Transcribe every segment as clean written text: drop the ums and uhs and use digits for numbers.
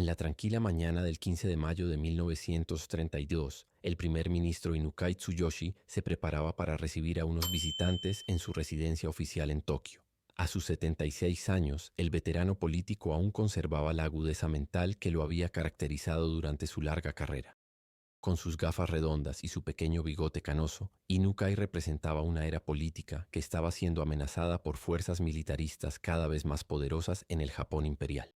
la tranquila mañana del 15 de mayo de 1932, el primer ministro Inukai Tsuyoshi se preparaba para recibir a unos visitantes en su residencia oficial en Tokio. A sus 76 años, el veterano político aún conservaba la agudeza mental que lo había caracterizado durante su larga carrera. Con sus gafas redondas y su pequeño bigote canoso, Inukai representaba una era política que estaba siendo amenazada por fuerzas militaristas cada vez más poderosas en el Japón imperial.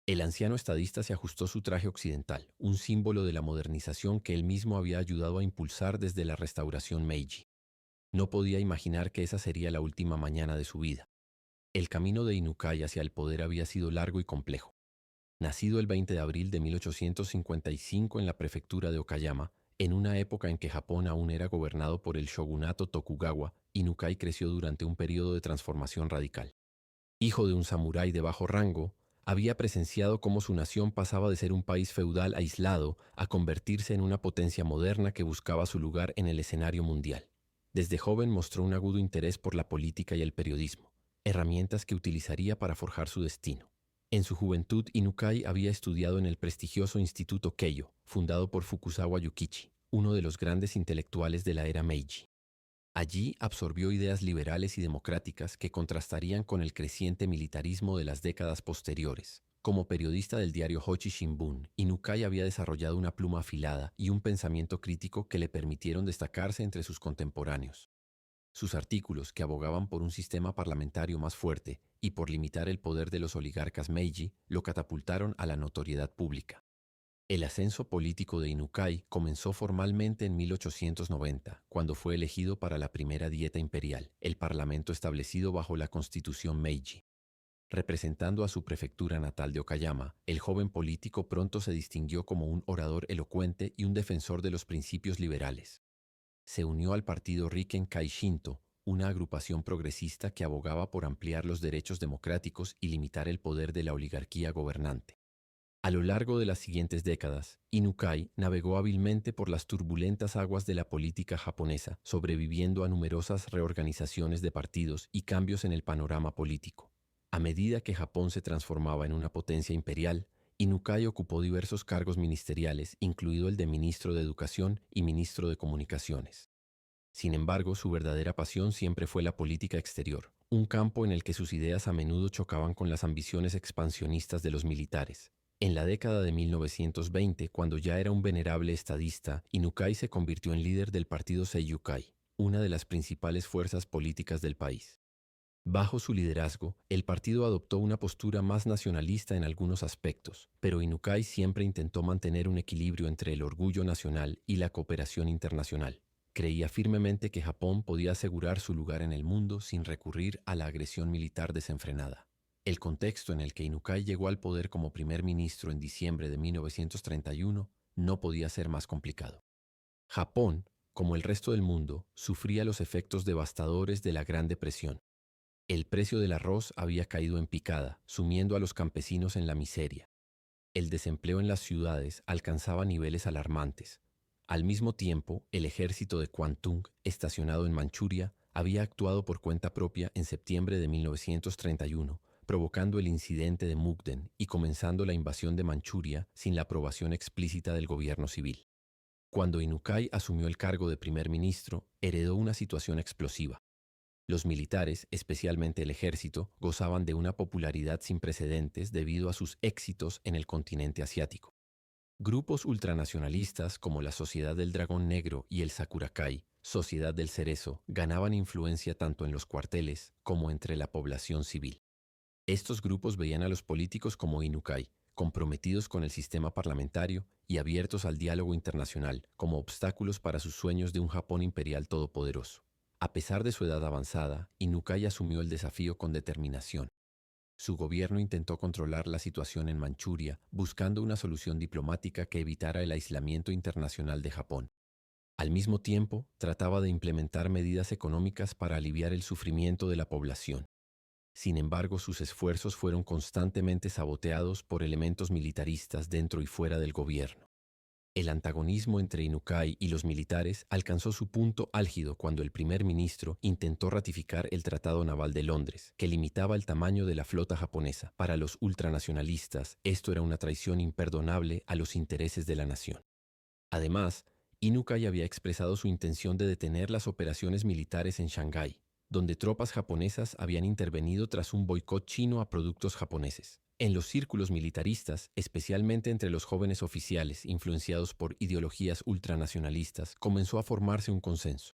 El anciano estadista se ajustó su traje occidental, un símbolo de la modernización que él mismo había ayudado a impulsar desde la restauración Meiji. No podía imaginar que esa sería la última mañana de su vida. El camino de Inukai hacia el poder había sido largo y complejo. Nacido el 20 de abril de 1855 en la prefectura de Okayama, en una época en que Japón aún era gobernado por el shogunato Tokugawa, Inukai creció durante un periodo de transformación radical. Hijo de un samurái de bajo rango, había presenciado cómo su nación pasaba de ser un país feudal aislado a convertirse en una potencia moderna que buscaba su lugar en el escenario mundial. Desde joven mostró un agudo interés por la política y el periodismo, herramientas que utilizaría para forjar su destino. En su juventud, Inukai había estudiado en el prestigioso Instituto Keio, fundado por Fukuzawa Yukichi, uno de los grandes intelectuales de la era Meiji. Allí absorbió ideas liberales y democráticas que contrastarían con el creciente militarismo de las décadas posteriores. Como periodista del diario Hochi Shimbun, Inukai había desarrollado una pluma afilada y un pensamiento crítico que le permitieron destacarse entre sus contemporáneos. Sus artículos, que abogaban por un sistema parlamentario más fuerte y por limitar el poder de los oligarcas Meiji, lo catapultaron a la notoriedad pública. El ascenso político de Inukai comenzó formalmente en 1890, cuando fue elegido para la primera Dieta Imperial, el parlamento establecido bajo la Constitución Meiji. Representando a su prefectura natal de Okayama, el joven político pronto se distinguió como un orador elocuente y un defensor de los principios liberales. Se unió al partido Riken Kai Shinto, una agrupación progresista que abogaba por ampliar los derechos democráticos y limitar el poder de la oligarquía gobernante. A lo largo de las siguientes décadas, Inukai navegó hábilmente por las turbulentas aguas de la política japonesa, sobreviviendo a numerosas reorganizaciones de partidos y cambios en el panorama político. A medida que Japón se transformaba en una potencia imperial, Inukai ocupó diversos cargos ministeriales, incluido el de ministro de Educación y ministro de Comunicaciones. Sin embargo, su verdadera pasión siempre fue la política exterior, un campo en el que sus ideas a menudo chocaban con las ambiciones expansionistas de los militares. En la década de 1920, cuando ya era un venerable estadista, Inukai se convirtió en líder del partido Seiyukai, una de las principales fuerzas políticas del país. Bajo su liderazgo, el partido adoptó una postura más nacionalista en algunos aspectos, pero Inukai siempre intentó mantener un equilibrio entre el orgullo nacional y la cooperación internacional. Creía firmemente que Japón podía asegurar su lugar en el mundo sin recurrir a la agresión militar desenfrenada. El contexto en el que Inukai llegó al poder como primer ministro en diciembre de 1931 no podía ser más complicado. Japón, como el resto del mundo, sufría los efectos devastadores de la Gran Depresión. El precio del arroz había caído en picada, sumiendo a los campesinos en la miseria. El desempleo en las ciudades alcanzaba niveles alarmantes. Al mismo tiempo, el ejército de Kwantung, estacionado en Manchuria, había actuado por cuenta propia en septiembre de 1931, provocando el incidente de Mukden y comenzando la invasión de Manchuria sin la aprobación explícita del gobierno civil. Cuando Inukai asumió el cargo de primer ministro, heredó una situación explosiva. Los militares, especialmente el ejército, gozaban de una popularidad sin precedentes debido a sus éxitos en el continente asiático. Grupos ultranacionalistas como la Sociedad del Dragón Negro y el Sakurakai, Sociedad del Cerezo, ganaban influencia tanto en los cuarteles como entre la población civil. Estos grupos veían a los políticos como Inukai, comprometidos con el sistema parlamentario y abiertos al diálogo internacional, como obstáculos para sus sueños de un Japón imperial todopoderoso. A pesar de su edad avanzada, Inukai asumió el desafío con determinación. Su gobierno intentó controlar la situación en Manchuria, buscando una solución diplomática que evitara el aislamiento internacional de Japón. Al mismo tiempo, trataba de implementar medidas económicas para aliviar el sufrimiento de la población. Sin embargo, sus esfuerzos fueron constantemente saboteados por elementos militaristas dentro y fuera del gobierno. El antagonismo entre Inukai y los militares alcanzó su punto álgido cuando el primer ministro intentó ratificar el Tratado Naval de Londres, que limitaba el tamaño de la flota japonesa. Para los ultranacionalistas, esto era una traición imperdonable a los intereses de la nación. Además, Inukai había expresado su intención de detener las operaciones militares en Shanghái, donde tropas japonesas habían intervenido tras un boicot chino a productos japoneses. En los círculos militaristas, especialmente entre los jóvenes oficiales influenciados por ideologías ultranacionalistas, comenzó a formarse un consenso.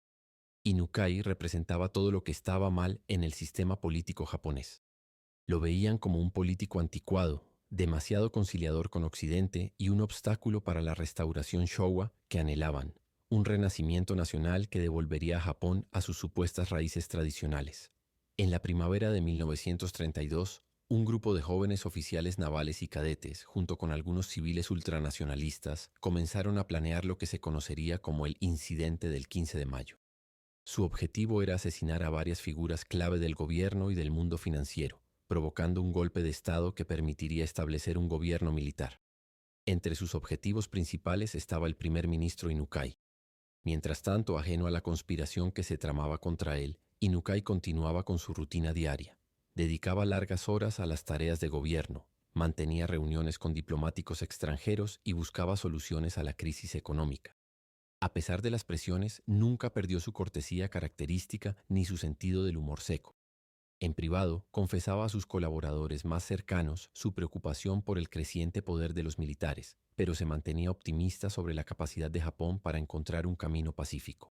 Inukai representaba todo lo que estaba mal en el sistema político japonés. Lo veían como un político anticuado, demasiado conciliador con Occidente y un obstáculo para la restauración Showa que anhelaban, un renacimiento nacional que devolvería a Japón a sus supuestas raíces tradicionales. En la primavera de 1932, un grupo de jóvenes oficiales navales y cadetes, junto con algunos civiles ultranacionalistas, comenzaron a planear lo que se conocería como el Incidente del 15 de mayo. Su objetivo era asesinar a varias figuras clave del gobierno y del mundo financiero, provocando un golpe de Estado que permitiría establecer un gobierno militar. Entre sus objetivos principales estaba el primer ministro Inukai. Mientras tanto, ajeno a la conspiración que se tramaba contra él, Inukai continuaba con su rutina diaria. Dedicaba largas horas a las tareas de gobierno, mantenía reuniones con diplomáticos extranjeros y buscaba soluciones a la crisis económica. A pesar de las presiones, nunca perdió su cortesía característica ni su sentido del humor seco. En privado, confesaba a sus colaboradores más cercanos su preocupación por el creciente poder de los militares, pero se mantenía optimista sobre la capacidad de Japón para encontrar un camino pacífico.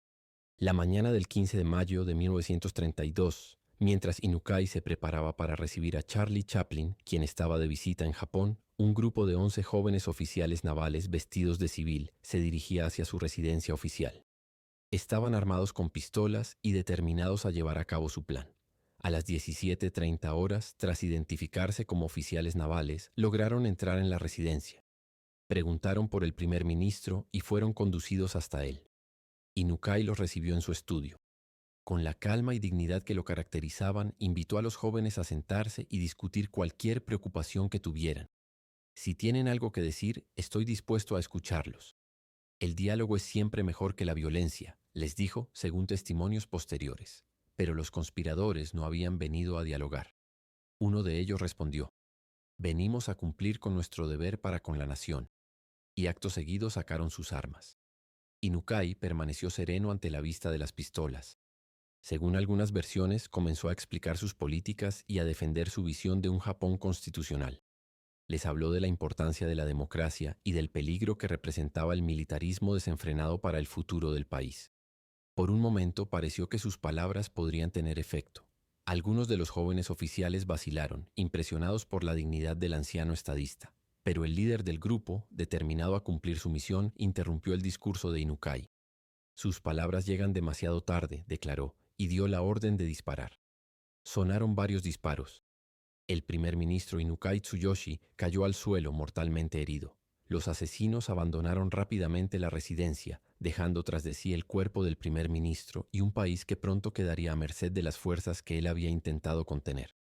La mañana del 15 de mayo de 1932, mientras Inukai se preparaba para recibir a Charlie Chaplin, quien estaba de visita en Japón, un grupo de 11 jóvenes oficiales navales vestidos de civil se dirigía hacia su residencia oficial. Estaban armados con pistolas y determinados a llevar a cabo su plan. A las 17:30 horas, tras identificarse como oficiales navales, lograron entrar en la residencia. Preguntaron por el primer ministro y fueron conducidos hasta él. Inukai los recibió en su estudio. Con la calma y dignidad que lo caracterizaban, invitó a los jóvenes a sentarse y discutir cualquier preocupación que tuvieran. Si tienen algo que decir, estoy dispuesto a escucharlos. El diálogo es siempre mejor que la violencia, les dijo según testimonios posteriores. Pero los conspiradores no habían venido a dialogar. Uno de ellos respondió: venimos a cumplir con nuestro deber para con la nación. Y acto seguido sacaron sus armas. Inukai permaneció sereno ante la vista de las pistolas. Según algunas versiones, comenzó a explicar sus políticas y a defender su visión de un Japón constitucional. Les habló de la importancia de la democracia y del peligro que representaba el militarismo desenfrenado para el futuro del país. Por un momento pareció que sus palabras podrían tener efecto. Algunos de los jóvenes oficiales vacilaron, impresionados por la dignidad del anciano estadista. Pero el líder del grupo, determinado a cumplir su misión, interrumpió el discurso de Inukai. Sus palabras llegan demasiado tarde, declaró, y dio la orden de disparar. Sonaron varios disparos. El primer ministro Inukai Tsuyoshi cayó al suelo mortalmente herido. Los asesinos abandonaron rápidamente la residencia, dejando tras de sí el cuerpo del primer ministro y un país que pronto quedaría a merced de las fuerzas que él había intentado contener.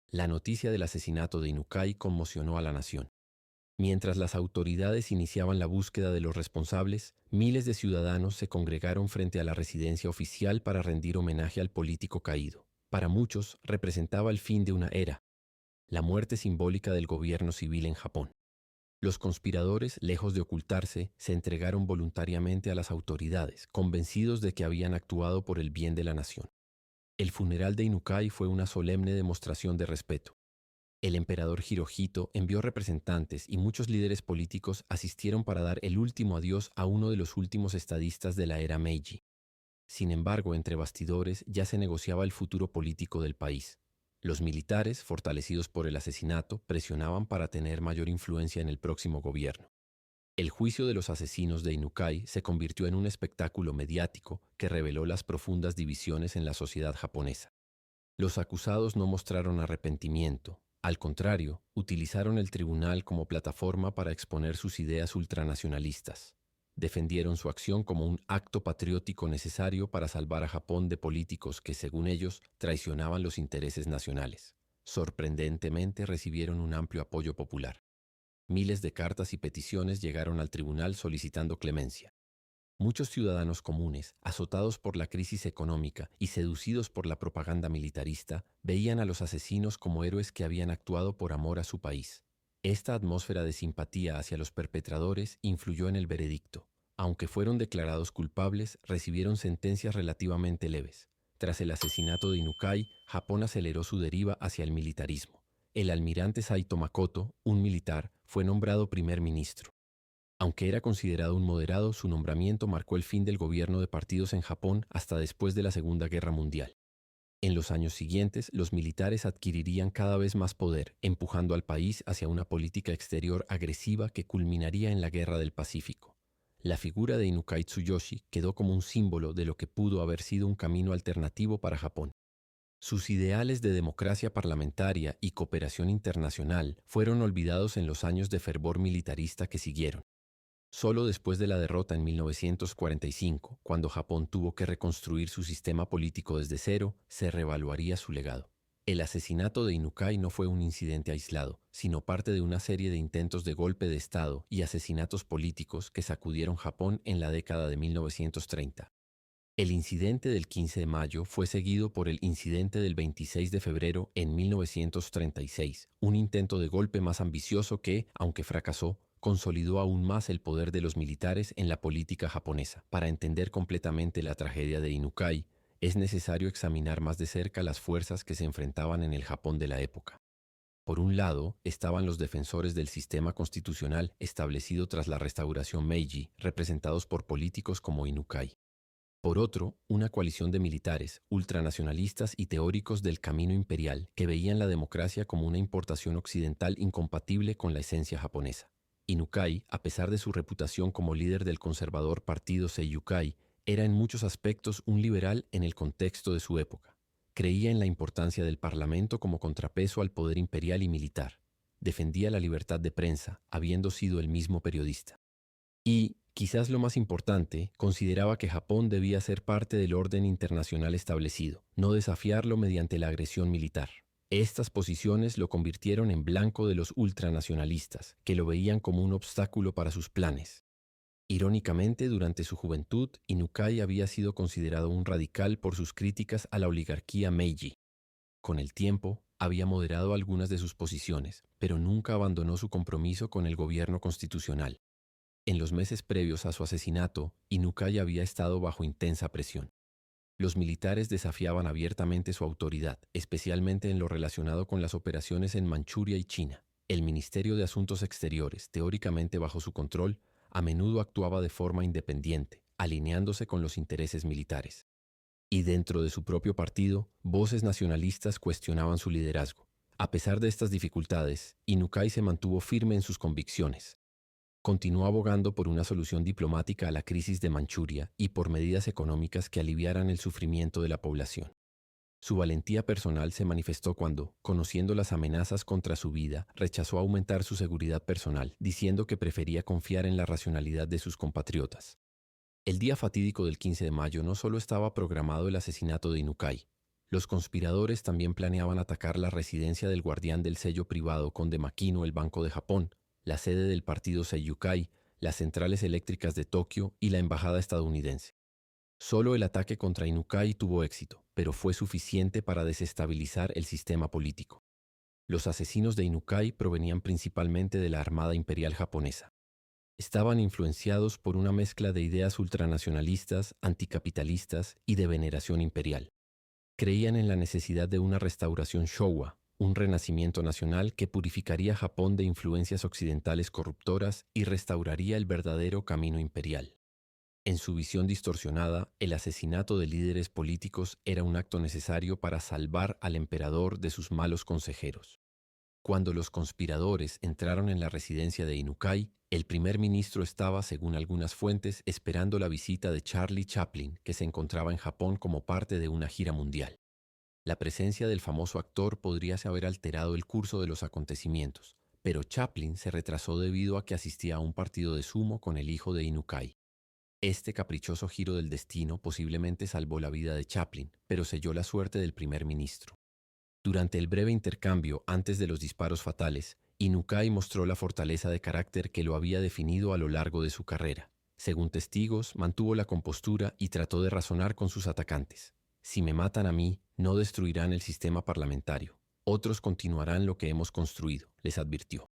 La noticia del asesinato de Inukai conmocionó a la nación. Mientras las autoridades iniciaban la búsqueda de los responsables, miles de ciudadanos se congregaron frente a la residencia oficial para rendir homenaje al político caído. Para muchos, representaba el fin de una era, la muerte simbólica del gobierno civil en Japón. Los conspiradores, lejos de ocultarse, se entregaron voluntariamente a las autoridades, convencidos de que habían actuado por el bien de la nación. El funeral de Inukai fue una solemne demostración de respeto. El emperador Hirohito envió representantes y muchos líderes políticos asistieron para dar el último adiós a uno de los últimos estadistas de la era Meiji. Sin embargo, entre bastidores ya se negociaba el futuro político del país. Los militares, fortalecidos por el asesinato, presionaban para tener mayor influencia en el próximo gobierno. El juicio de los asesinos de Inukai se convirtió en un espectáculo mediático que reveló las profundas divisiones en la sociedad japonesa. Los acusados no mostraron arrepentimiento. Al contrario, utilizaron el tribunal como plataforma para exponer sus ideas ultranacionalistas. Defendieron su acción como un acto patriótico necesario para salvar a Japón de políticos que, según ellos, traicionaban los intereses nacionales. Sorprendentemente recibieron un amplio apoyo popular. Miles de cartas y peticiones llegaron al tribunal solicitando clemencia. Muchos ciudadanos comunes, azotados por la crisis económica y seducidos por la propaganda militarista, veían a los asesinos como héroes que habían actuado por amor a su país. Esta atmósfera de simpatía hacia los perpetradores influyó en el veredicto. Aunque fueron declarados culpables, recibieron sentencias relativamente leves. Tras el asesinato de Inukai, Japón aceleró su deriva hacia el militarismo. El almirante Saito Makoto, un militar, fue nombrado primer ministro. Aunque era considerado un moderado, su nombramiento marcó el fin del gobierno de partidos en Japón hasta después de la Segunda Guerra Mundial. En los años siguientes, los militares adquirirían cada vez más poder, empujando al país hacia una política exterior agresiva que culminaría en la Guerra del Pacífico. La figura de Inukai Tsuyoshi quedó como un símbolo de lo que pudo haber sido un camino alternativo para Japón. Sus ideales de democracia parlamentaria y cooperación internacional fueron olvidados en los años de fervor militarista que siguieron. Solo después de la derrota en 1945, cuando Japón tuvo que reconstruir su sistema político desde cero, se reevaluaría su legado. El asesinato de Inukai no fue un incidente aislado, sino parte de una serie de intentos de golpe de Estado y asesinatos políticos que sacudieron Japón en la década de 1930. El incidente del 15 de mayo fue seguido por el incidente del 26 de febrero en 1936, un intento de golpe más ambicioso que, aunque fracasó, consolidó aún más el poder de los militares en la política japonesa. Para entender completamente la tragedia de Inukai, es necesario examinar más de cerca las fuerzas que se enfrentaban en el Japón de la época. Por un lado, estaban los defensores del sistema constitucional establecido tras la restauración Meiji, representados por políticos como Inukai. Por otro, una coalición de militares, ultranacionalistas y teóricos del camino imperial que veían la democracia como una importación occidental incompatible con la esencia japonesa. Inukai, a pesar de su reputación como líder del conservador partido Seiyukai, era en muchos aspectos un liberal en el contexto de su época. Creía en la importancia del parlamento como contrapeso al poder imperial y militar. Defendía la libertad de prensa, habiendo sido el mismo periodista. Y, quizás lo más importante, consideraba que Japón debía ser parte del orden internacional establecido, no desafiarlo mediante la agresión militar. Estas posiciones lo convirtieron en blanco de los ultranacionalistas, que lo veían como un obstáculo para sus planes. Irónicamente, durante su juventud, Inukai había sido considerado un radical por sus críticas a la oligarquía Meiji. Con el tiempo, había moderado algunas de sus posiciones, pero nunca abandonó su compromiso con el gobierno constitucional. En los meses previos a su asesinato, Inukai había estado bajo intensa presión. Los militares desafiaban abiertamente su autoridad, especialmente en lo relacionado con las operaciones en Manchuria y China. El Ministerio de Asuntos Exteriores, teóricamente bajo su control, a menudo actuaba de forma independiente, alineándose con los intereses militares. Y dentro de su propio partido, voces nacionalistas cuestionaban su liderazgo. A pesar de estas dificultades, Inukai se mantuvo firme en sus convicciones. Continuó abogando por una solución diplomática a la crisis de Manchuria y por medidas económicas que aliviaran el sufrimiento de la población. Su valentía personal se manifestó cuando, conociendo las amenazas contra su vida, rechazó aumentar su seguridad personal, diciendo que prefería confiar en la racionalidad de sus compatriotas. El día fatídico del 15 de mayo no solo estaba programado el asesinato de Inukai. Los conspiradores también planeaban atacar la residencia del guardián del sello privado Conde Makino, el Banco de Japón, la sede del partido Seiyukai, las centrales eléctricas de Tokio y la embajada estadounidense. Solo el ataque contra Inukai tuvo éxito, pero fue suficiente para desestabilizar el sistema político. Los asesinos de Inukai provenían principalmente de la Armada Imperial japonesa. Estaban influenciados por una mezcla de ideas ultranacionalistas, anticapitalistas y de veneración imperial. Creían en la necesidad de una restauración Showa, un renacimiento nacional que purificaría Japón de influencias occidentales corruptoras y restauraría el verdadero camino imperial. En su visión distorsionada, el asesinato de líderes políticos era un acto necesario para salvar al emperador de sus malos consejeros. Cuando los conspiradores entraron en la residencia de Inukai, el primer ministro estaba, según algunas fuentes, esperando la visita de Charlie Chaplin, que se encontraba en Japón como parte de una gira mundial. La presencia del famoso actor podría haber alterado el curso de los acontecimientos, pero Chaplin se retrasó debido a que asistía a un partido de sumo con el hijo de Inukai. Este caprichoso giro del destino posiblemente salvó la vida de Chaplin, pero selló la suerte del primer ministro. Durante el breve intercambio antes de los disparos fatales, Inukai mostró la fortaleza de carácter que lo había definido a lo largo de su carrera. Según testigos, mantuvo la compostura y trató de razonar con sus atacantes. Si me matan a mí, no destruirán el sistema parlamentario. Otros continuarán lo que hemos construido, les advirtió.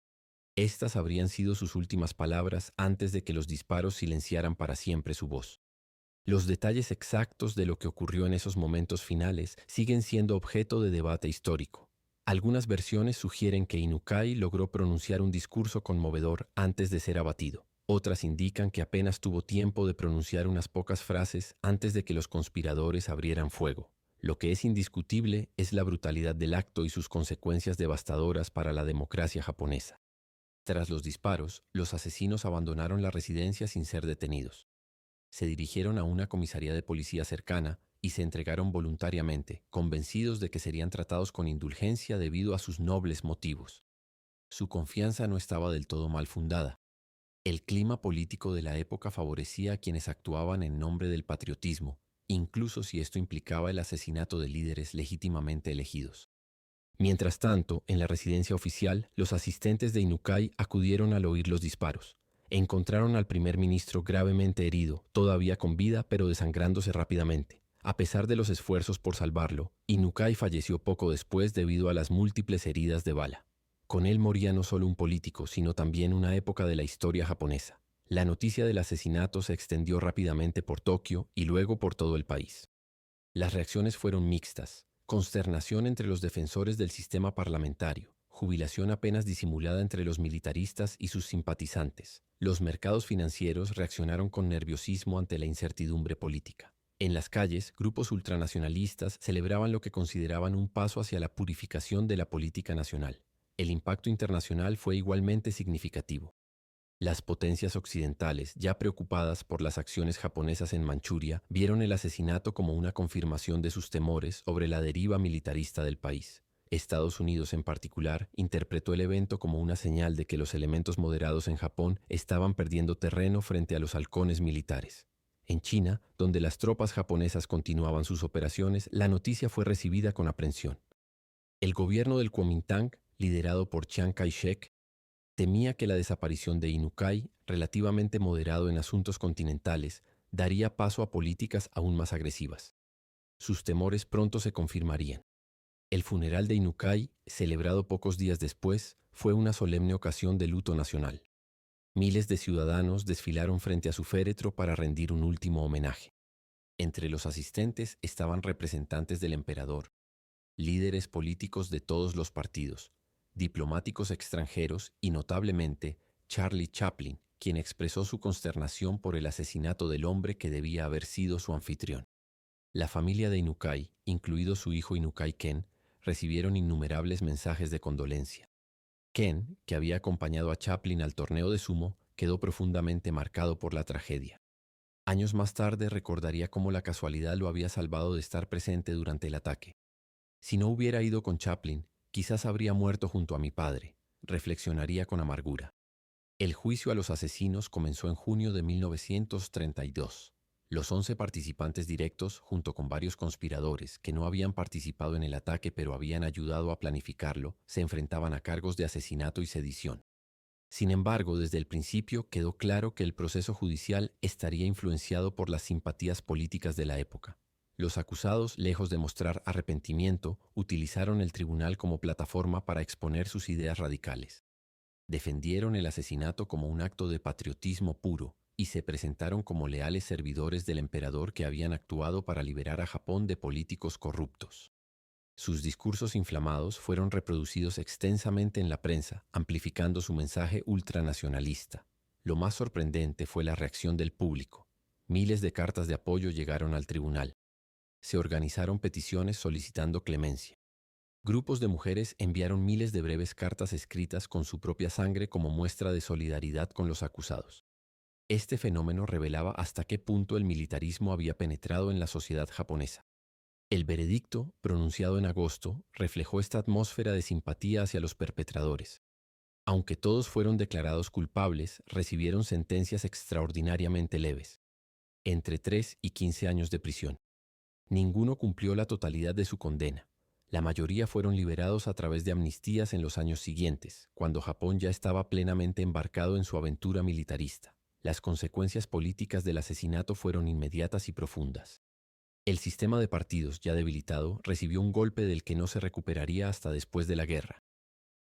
Estas habrían sido sus últimas palabras antes de que los disparos silenciaran para siempre su voz. Los detalles exactos de lo que ocurrió en esos momentos finales siguen siendo objeto de debate histórico. Algunas versiones sugieren que Inukai logró pronunciar un discurso conmovedor antes de ser abatido. Otras indican que apenas tuvo tiempo de pronunciar unas pocas frases antes de que los conspiradores abrieran fuego. Lo que es indiscutible es la brutalidad del acto y sus consecuencias devastadoras para la democracia japonesa. Tras los disparos, los asesinos abandonaron la residencia sin ser detenidos. Se dirigieron a una comisaría de policía cercana y se entregaron voluntariamente, convencidos de que serían tratados con indulgencia debido a sus nobles motivos. Su confianza no estaba del todo mal fundada. El clima político de la época favorecía a quienes actuaban en nombre del patriotismo, incluso si esto implicaba el asesinato de líderes legítimamente elegidos. Mientras tanto, en la residencia oficial, los asistentes de Inukai acudieron al oír los disparos. Encontraron al primer ministro gravemente herido, todavía con vida pero desangrándose rápidamente. A pesar de los esfuerzos por salvarlo, Inukai falleció poco después debido a las múltiples heridas de bala. Con él moría no solo un político, sino también una época de la historia japonesa. La noticia del asesinato se extendió rápidamente por Tokio y luego por todo el país. Las reacciones fueron mixtas. Consternación entre los defensores del sistema parlamentario, jubilación apenas disimulada entre los militaristas y sus simpatizantes. Los mercados financieros reaccionaron con nerviosismo ante la incertidumbre política. En las calles, grupos ultranacionalistas celebraban lo que consideraban un paso hacia la purificación de la política nacional. El impacto internacional fue igualmente significativo. Las potencias occidentales, ya preocupadas por las acciones japonesas en Manchuria, vieron el asesinato como una confirmación de sus temores sobre la deriva militarista del país. Estados Unidos, en particular, interpretó el evento como una señal de que los elementos moderados en Japón estaban perdiendo terreno frente a los halcones militares. En China, donde las tropas japonesas continuaban sus operaciones, la noticia fue recibida con aprensión. El gobierno del Kuomintang, liderado por Chiang Kai-shek, temía que la desaparición de Inukai, relativamente moderado en asuntos continentales, daría paso a políticas aún más agresivas. Sus temores pronto se confirmarían. El funeral de Inukai, celebrado pocos días después, fue una solemne ocasión de luto nacional. Miles de ciudadanos desfilaron frente a su féretro para rendir un último homenaje. Entre los asistentes estaban representantes del emperador, líderes políticos de todos los partidos, diplomáticos extranjeros y, notablemente, Charlie Chaplin, quien expresó su consternación por el asesinato del hombre que debía haber sido su anfitrión. La familia de Inukai, incluido su hijo Inukai Ken, recibieron innumerables mensajes de condolencia. Ken, que había acompañado a Chaplin al torneo de sumo, quedó profundamente marcado por la tragedia. Años más tarde recordaría cómo la casualidad lo había salvado de estar presente durante el ataque. Si no hubiera ido con Chaplin, quizás habría muerto junto a mi padre, reflexionaría con amargura. El juicio a los asesinos comenzó en junio de 1932. Los 11 participantes directos, junto con varios conspiradores que no habían participado en el ataque pero habían ayudado a planificarlo, se enfrentaban a cargos de asesinato y sedición. Sin embargo, desde el principio quedó claro que el proceso judicial estaría influenciado por las simpatías políticas de la época. Los acusados, lejos de mostrar arrepentimiento, utilizaron el tribunal como plataforma para exponer sus ideas radicales. Defendieron el asesinato como un acto de patriotismo puro y se presentaron como leales servidores del emperador que habían actuado para liberar a Japón de políticos corruptos. Sus discursos inflamados fueron reproducidos extensamente en la prensa, amplificando su mensaje ultranacionalista. Lo más sorprendente fue la reacción del público. Miles de cartas de apoyo llegaron al tribunal. Se organizaron peticiones solicitando clemencia. Grupos de mujeres enviaron miles de breves cartas escritas con su propia sangre como muestra de solidaridad con los acusados. Este fenómeno revelaba hasta qué punto el militarismo había penetrado en la sociedad japonesa. El veredicto, pronunciado en agosto, reflejó esta atmósfera de simpatía hacia los perpetradores. Aunque todos fueron declarados culpables, recibieron sentencias extraordinariamente leves, entre 3 y 15 años de prisión. Ninguno cumplió la totalidad de su condena. La mayoría fueron liberados a través de amnistías en los años siguientes, cuando Japón ya estaba plenamente embarcado en su aventura militarista. Las consecuencias políticas del asesinato fueron inmediatas y profundas. El sistema de partidos, ya debilitado, recibió un golpe del que no se recuperaría hasta después de la guerra.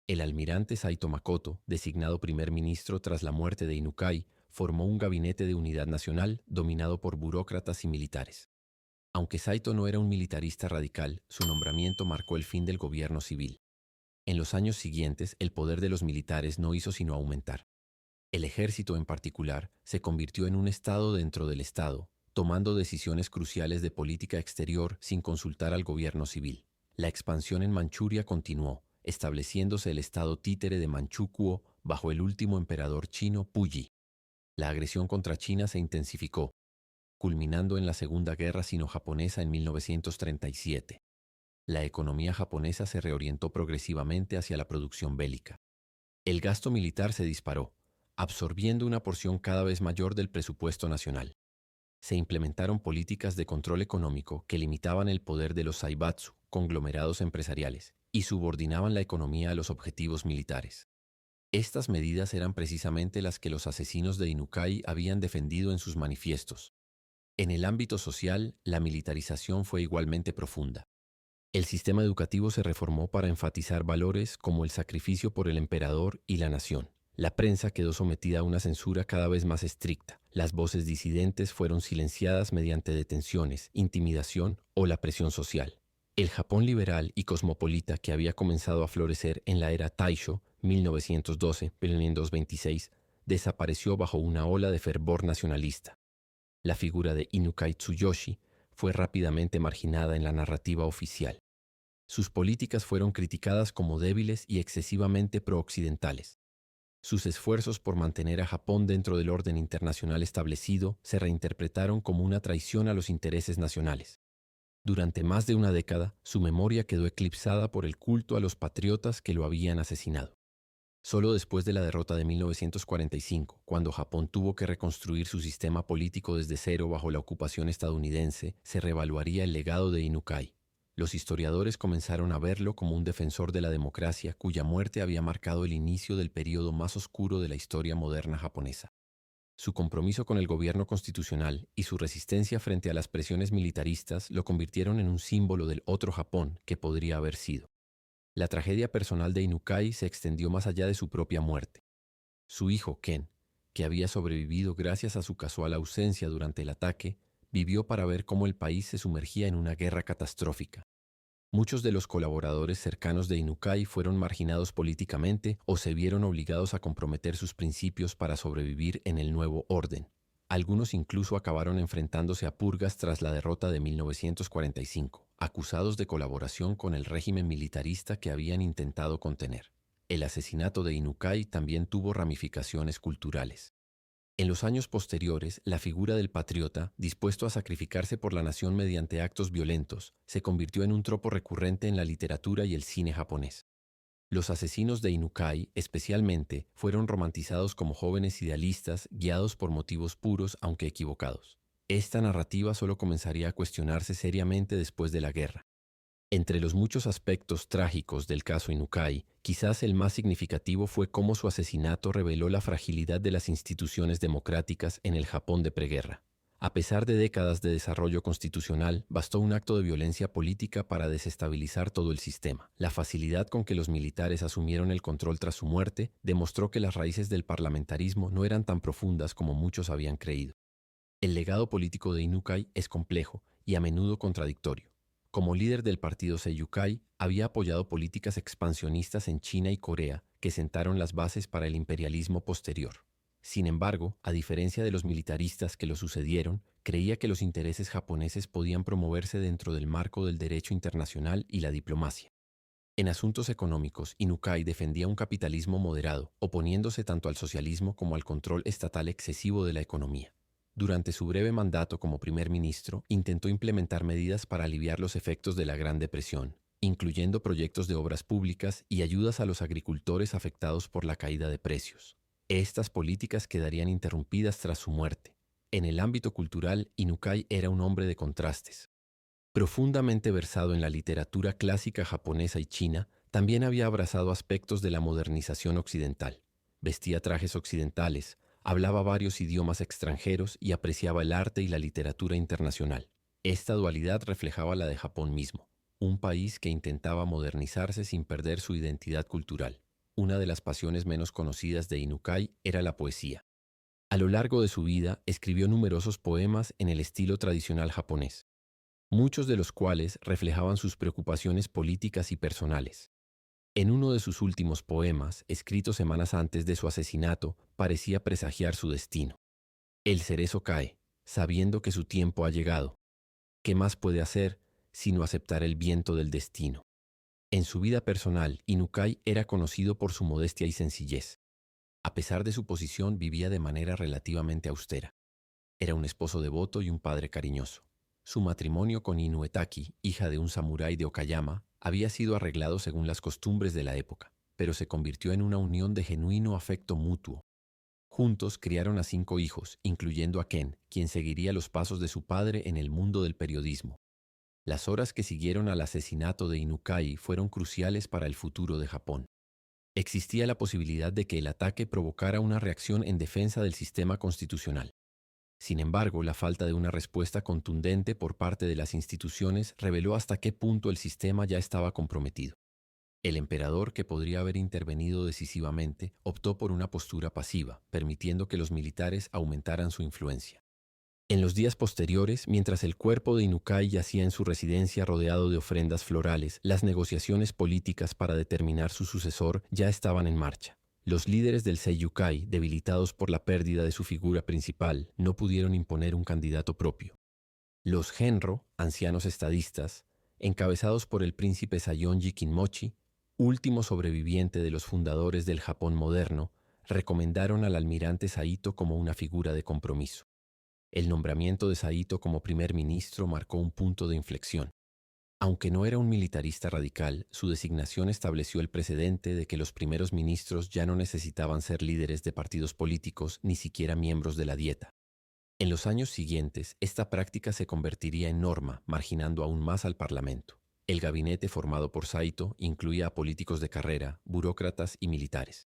El almirante Saito Makoto, designado primer ministro tras la muerte de Inukai, formó un gabinete de unidad nacional dominado por burócratas y militares. Aunque Saito no era un militarista radical, su nombramiento marcó el fin del gobierno civil. En los años siguientes, el poder de los militares no hizo sino aumentar. El ejército en particular se convirtió en un estado dentro del estado, tomando decisiones cruciales de política exterior sin consultar al gobierno civil. La expansión en Manchuria continuó, estableciéndose el estado títere de Manchukuo bajo el último emperador chino Puyi. La agresión contra China se intensificó, culminando en la Segunda Guerra Sino-Japonesa en 1937. La economía japonesa se reorientó progresivamente hacia la producción bélica. El gasto militar se disparó, absorbiendo una porción cada vez mayor del presupuesto nacional. Se implementaron políticas de control económico que limitaban el poder de los zaibatsu, conglomerados empresariales, y subordinaban la economía a los objetivos militares. Estas medidas eran precisamente las que los asesinos de Inukai habían defendido en sus manifiestos. En el ámbito social, la militarización fue igualmente profunda. El sistema educativo se reformó para enfatizar valores como el sacrificio por el emperador y la nación. La prensa quedó sometida a una censura cada vez más estricta. Las voces disidentes fueron silenciadas mediante detenciones, intimidación o la presión social. El Japón liberal y cosmopolita que había comenzado a florecer en la era Taisho, 1912-1926, desapareció bajo una ola de fervor nacionalista. La figura de Inukai Tsuyoshi fue rápidamente marginada en la narrativa oficial. Sus políticas fueron criticadas como débiles y excesivamente pro-occidentales. Sus esfuerzos por mantener a Japón dentro del orden internacional establecido se reinterpretaron como una traición a los intereses nacionales. Durante más de una década, su memoria quedó eclipsada por el culto a los patriotas que lo habían asesinado. Solo después de la derrota de 1945, cuando Japón tuvo que reconstruir su sistema político desde cero bajo la ocupación estadounidense, se reevaluaría el legado de Inukai. Los historiadores comenzaron a verlo como un defensor de la democracia cuya muerte había marcado el inicio del período más oscuro de la historia moderna japonesa. Su compromiso con el gobierno constitucional y su resistencia frente a las presiones militaristas lo convirtieron en un símbolo del otro Japón que podría haber sido. La tragedia personal de Inukai se extendió más allá de su propia muerte. Su hijo, Ken, que había sobrevivido gracias a su casual ausencia durante el ataque, vivió para ver cómo el país se sumergía en una guerra catastrófica. Muchos de los colaboradores cercanos de Inukai fueron marginados políticamente o se vieron obligados a comprometer sus principios para sobrevivir en el nuevo orden. Algunos incluso acabaron enfrentándose a purgas tras la derrota de 1945, acusados de colaboración con el régimen militarista que habían intentado contener. El asesinato de Inukai también tuvo ramificaciones culturales. En los años posteriores, la figura del patriota, dispuesto a sacrificarse por la nación mediante actos violentos, se convirtió en un tropo recurrente en la literatura y el cine japonés. Los asesinos de Inukai, especialmente, fueron romantizados como jóvenes idealistas guiados por motivos puros aunque equivocados. Esta narrativa solo comenzaría a cuestionarse seriamente después de la guerra. Entre los muchos aspectos trágicos del caso Inukai, quizás el más significativo fue cómo su asesinato reveló la fragilidad de las instituciones democráticas en el Japón de preguerra. A pesar de décadas de desarrollo constitucional, bastó un acto de violencia política para desestabilizar todo el sistema. La facilidad con que los militares asumieron el control tras su muerte demostró que las raíces del parlamentarismo no eran tan profundas como muchos habían creído. El legado político de Inukai es complejo y a menudo contradictorio. Como líder del partido Seiyukai, había apoyado políticas expansionistas en China y Corea que sentaron las bases para el imperialismo posterior. Sin embargo, a diferencia de los militaristas que lo sucedieron, creía que los intereses japoneses podían promoverse dentro del marco del derecho internacional y la diplomacia. En asuntos económicos, Inukai defendía un capitalismo moderado, oponiéndose tanto al socialismo como al control estatal excesivo de la economía. Durante su breve mandato como primer ministro, intentó implementar medidas para aliviar los efectos de la Gran Depresión, incluyendo proyectos de obras públicas y ayudas a los agricultores afectados por la caída de precios. Estas políticas quedarían interrumpidas tras su muerte. En el ámbito cultural, Inukai era un hombre de contrastes. Profundamente versado en la literatura clásica japonesa y china, también había abrazado aspectos de la modernización occidental. Vestía trajes occidentales, hablaba varios idiomas extranjeros y apreciaba el arte y la literatura internacional. Esta dualidad reflejaba la de Japón mismo, un país que intentaba modernizarse sin perder su identidad cultural. Una de las pasiones menos conocidas de Inukai era la poesía. A lo largo de su vida escribió numerosos poemas en el estilo tradicional japonés, muchos de los cuales reflejaban sus preocupaciones políticas y personales. En uno de sus últimos poemas, escrito semanas antes de su asesinato, parecía presagiar su destino. El cerezo cae, sabiendo que su tiempo ha llegado. ¿Qué más puede hacer sino aceptar el viento del destino? En su vida personal, Inukai era conocido por su modestia y sencillez. A pesar de su posición, vivía de manera relativamente austera. Era un esposo devoto y un padre cariñoso. Su matrimonio con Inuetaki, hija de un samurái de Okayama, había sido arreglado según las costumbres de la época, pero se convirtió en una unión de genuino afecto mutuo. Juntos criaron a 5 hijos, incluyendo a Ken, quien seguiría los pasos de su padre en el mundo del periodismo. Las horas que siguieron al asesinato de Inukai fueron cruciales para el futuro de Japón. Existía la posibilidad de que el ataque provocara una reacción en defensa del sistema constitucional. Sin embargo, la falta de una respuesta contundente por parte de las instituciones reveló hasta qué punto el sistema ya estaba comprometido. El emperador, que podría haber intervenido decisivamente, optó por una postura pasiva, permitiendo que los militares aumentaran su influencia. En los días posteriores, mientras el cuerpo de Inukai yacía en su residencia rodeado de ofrendas florales, las negociaciones políticas para determinar su sucesor ya estaban en marcha. Los líderes del Seiyukai, debilitados por la pérdida de su figura principal, no pudieron imponer un candidato propio. Los Genro, ancianos estadistas, encabezados por el príncipe Sayonji Kinmochi, último sobreviviente de los fundadores del Japón moderno, recomendaron al almirante Saito como una figura de compromiso. El nombramiento de Saito como primer ministro marcó un punto de inflexión. Aunque no era un militarista radical, su designación estableció el precedente de que los primeros ministros ya no necesitaban ser líderes de partidos políticos ni siquiera miembros de la Dieta. En los años siguientes, esta práctica se convertiría en norma, marginando aún más al Parlamento. El gabinete formado por Saito incluía a políticos de carrera, burócratas y militares.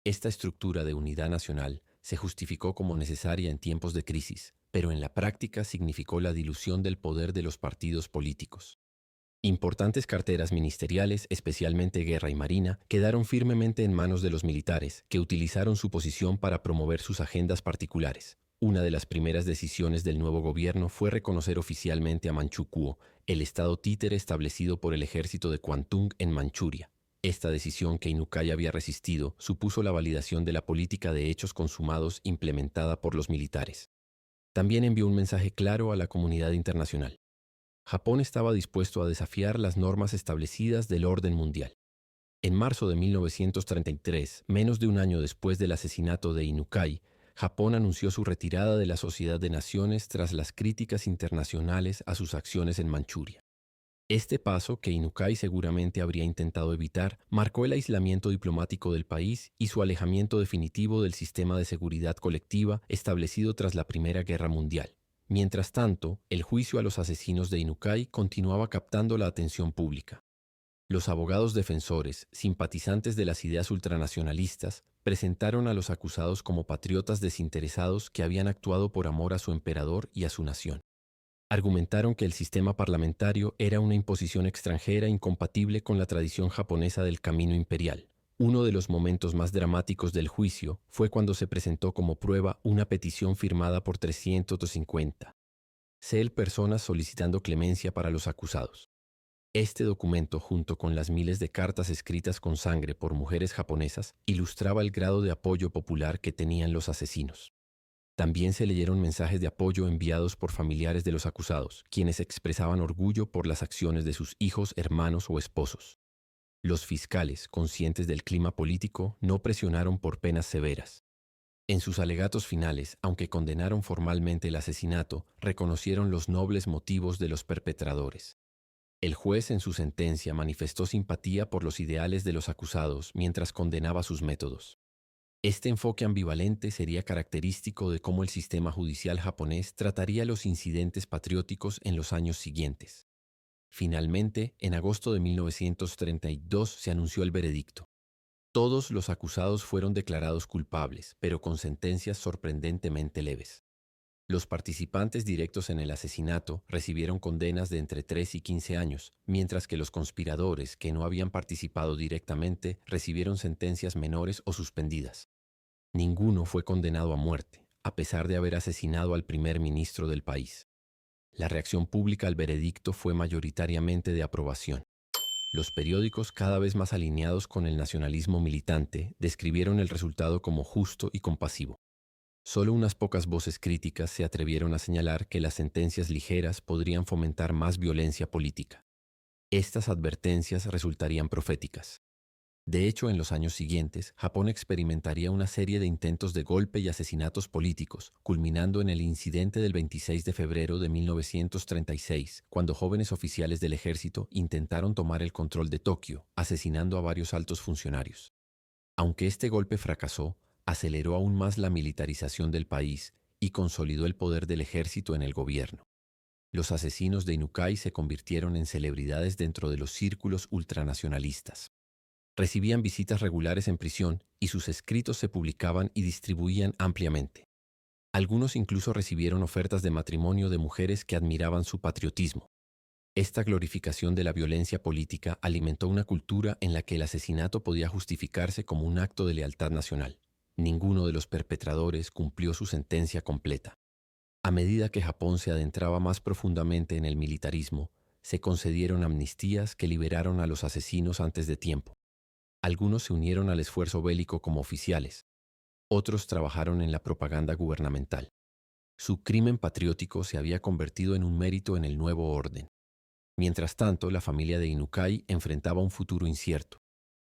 Esta estructura de unidad nacional se justificó como necesaria en tiempos de crisis, pero en la práctica significó la dilución del poder de los partidos políticos. Importantes carteras ministeriales, especialmente guerra y marina, quedaron firmemente en manos de los militares, que utilizaron su posición para promover sus agendas particulares. Una de las primeras decisiones del nuevo gobierno fue reconocer oficialmente a Manchukuo, el estado títere establecido por el ejército de Kwantung en Manchuria. Esta decisión, que Inukai había resistido, supuso la validación de la política de hechos consumados implementada por los militares. También envió un mensaje claro a la comunidad internacional. Japón estaba dispuesto a desafiar las normas establecidas del orden mundial. En marzo de 1933, menos de un año después del asesinato de Inukai, Japón anunció su retirada de la Sociedad de Naciones tras las críticas internacionales a sus acciones en Manchuria. Este paso, que Inukai seguramente habría intentado evitar, marcó el aislamiento diplomático del país y su alejamiento definitivo del sistema de seguridad colectiva establecido tras la Primera Guerra Mundial. Mientras tanto, el juicio a los asesinos de Inukai continuaba captando la atención pública. Los abogados defensores, simpatizantes de las ideas ultranacionalistas, presentaron a los acusados como patriotas desinteresados que habían actuado por amor a su emperador y a su nación. Argumentaron que el sistema parlamentario era una imposición extranjera incompatible con la tradición japonesa del camino imperial. Uno de los momentos más dramáticos del juicio fue cuando se presentó como prueba una petición firmada por 350 personas solicitando clemencia para los acusados. Este documento, junto con las miles de cartas escritas con sangre por mujeres japonesas, ilustraba el grado de apoyo popular que tenían los asesinos. También se leyeron mensajes de apoyo enviados por familiares de los acusados, quienes expresaban orgullo por las acciones de sus hijos, hermanos o esposos. Los fiscales, conscientes del clima político, no presionaron por penas severas. En sus alegatos finales, aunque condenaron formalmente el asesinato, reconocieron los nobles motivos de los perpetradores. El juez, en su sentencia, manifestó simpatía por los ideales de los acusados mientras condenaba sus métodos. Este enfoque ambivalente sería característico de cómo el sistema judicial japonés trataría los incidentes patrióticos en los años siguientes. Finalmente, en agosto de 1932 se anunció el veredicto. Todos los acusados fueron declarados culpables, pero con sentencias sorprendentemente leves. Los participantes directos en el asesinato recibieron condenas de entre 3 y 15 años, mientras que los conspiradores que no habían participado directamente recibieron sentencias menores o suspendidas. Ninguno fue condenado a muerte, a pesar de haber asesinado al primer ministro del país. La reacción pública al veredicto fue mayoritariamente de aprobación. Los periódicos, cada vez más alineados con el nacionalismo militante, describieron el resultado como justo y compasivo. Solo unas pocas voces críticas se atrevieron a señalar que las sentencias ligeras podrían fomentar más violencia política. Estas advertencias resultarían proféticas. De hecho, en los años siguientes, Japón experimentaría una serie de intentos de golpe y asesinatos políticos, culminando en el incidente del 26 de febrero de 1936, cuando jóvenes oficiales del ejército intentaron tomar el control de Tokio, asesinando a varios altos funcionarios. Aunque este golpe fracasó, aceleró aún más la militarización del país y consolidó el poder del ejército en el gobierno. Los asesinos de Inukai se convirtieron en celebridades dentro de los círculos ultranacionalistas. Recibían visitas regulares en prisión y sus escritos se publicaban y distribuían ampliamente. Algunos incluso recibieron ofertas de matrimonio de mujeres que admiraban su patriotismo. Esta glorificación de la violencia política alimentó una cultura en la que el asesinato podía justificarse como un acto de lealtad nacional. Ninguno de los perpetradores cumplió su sentencia completa. A medida que Japón se adentraba más profundamente en el militarismo, se concedieron amnistías que liberaron a los asesinos antes de tiempo. Algunos se unieron al esfuerzo bélico como oficiales. Otros trabajaron en la propaganda gubernamental. Su crimen patriótico se había convertido en un mérito en el nuevo orden. Mientras tanto, la familia de Inukai enfrentaba un futuro incierto.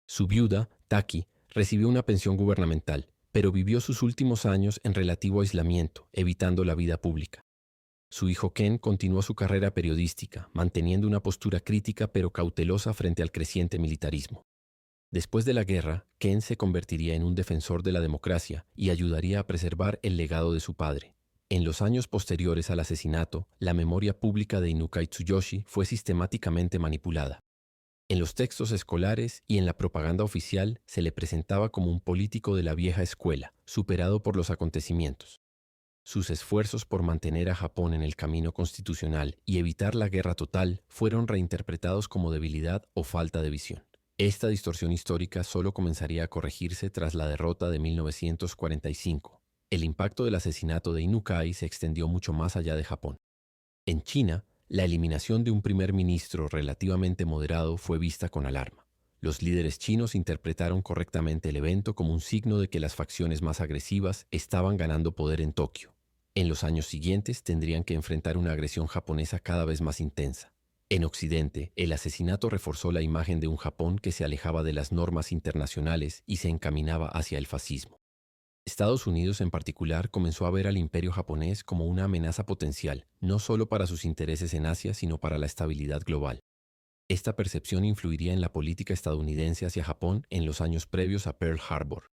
Su viuda, Taki, recibió una pensión gubernamental, pero vivió sus últimos años en relativo aislamiento, evitando la vida pública. Su hijo Ken continuó su carrera periodística, manteniendo una postura crítica pero cautelosa frente al creciente militarismo. Después de la guerra, Ken se convertiría en un defensor de la democracia y ayudaría a preservar el legado de su padre. En los años posteriores al asesinato, la memoria pública de Inukai Tsuyoshi fue sistemáticamente manipulada. En los textos escolares y en la propaganda oficial se le presentaba como un político de la vieja escuela, superado por los acontecimientos. Sus esfuerzos por mantener a Japón en el camino constitucional y evitar la guerra total fueron reinterpretados como debilidad o falta de visión. Esta distorsión histórica solo comenzaría a corregirse tras la derrota de 1945. El impacto del asesinato de Inukai se extendió mucho más allá de Japón. En China, la eliminación de un primer ministro relativamente moderado fue vista con alarma. Los líderes chinos interpretaron correctamente el evento como un signo de que las facciones más agresivas estaban ganando poder en Tokio. En los años siguientes tendrían que enfrentar una agresión japonesa cada vez más intensa. En Occidente, el asesinato reforzó la imagen de un Japón que se alejaba de las normas internacionales y se encaminaba hacia el fascismo. Estados Unidos en particular comenzó a ver al imperio japonés como una amenaza potencial, no solo para sus intereses en Asia, sino para la estabilidad global. Esta percepción influiría en la política estadounidense hacia Japón en los años previos a Pearl Harbor.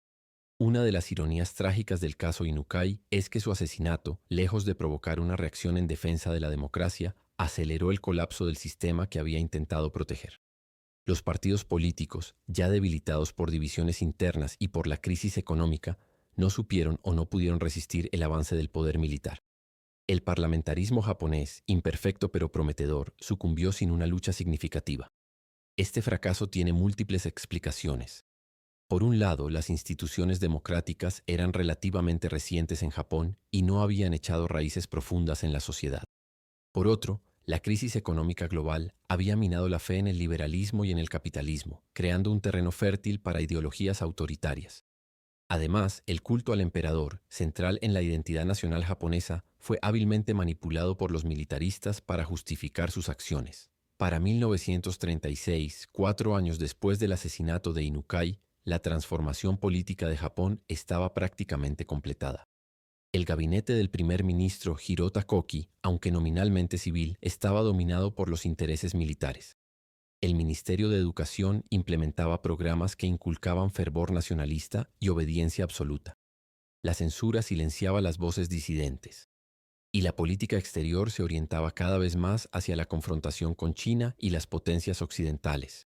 Una de las ironías trágicas del caso Inukai es que su asesinato, lejos de provocar una reacción en defensa de la democracia, aceleró el colapso del sistema que había intentado proteger. Los partidos políticos, ya debilitados por divisiones internas y por la crisis económica, no supieron o no pudieron resistir el avance del poder militar. El parlamentarismo japonés, imperfecto pero prometedor, sucumbió sin una lucha significativa. Este fracaso tiene múltiples explicaciones. Por un lado, las instituciones democráticas eran relativamente recientes en Japón y no habían echado raíces profundas en la sociedad. Por otro, la crisis económica global había minado la fe en el liberalismo y en el capitalismo, creando un terreno fértil para ideologías autoritarias. Además, el culto al emperador, central en la identidad nacional japonesa, fue hábilmente manipulado por los militaristas para justificar sus acciones. Para 1936, 4 años después del asesinato de Inukai, la transformación política de Japón estaba prácticamente completada. El gabinete del primer ministro Hirota Koki, aunque nominalmente civil, estaba dominado por los intereses militares. El Ministerio de Educación implementaba programas que inculcaban fervor nacionalista y obediencia absoluta. La censura silenciaba las voces disidentes. y la política exterior se orientaba cada vez más hacia la confrontación con China y las potencias occidentales.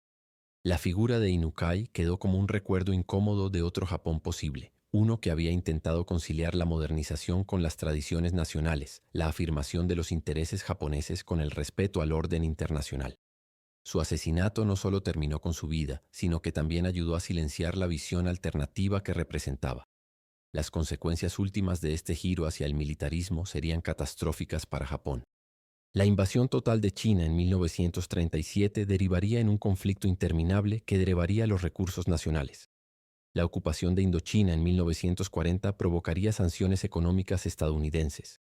La figura de Inukai quedó como un recuerdo incómodo de otro Japón posible, uno que había intentado conciliar la modernización con las tradiciones nacionales, la afirmación de los intereses japoneses con el respeto al orden internacional. Su asesinato no solo terminó con su vida, sino que también ayudó a silenciar la visión alternativa que representaba. Las consecuencias últimas de este giro hacia el militarismo serían catastróficas para Japón. La invasión total de China en 1937 derivaría en un conflicto interminable que derivaría los recursos nacionales. La ocupación de Indochina en 1940 provocaría sanciones económicas estadounidenses.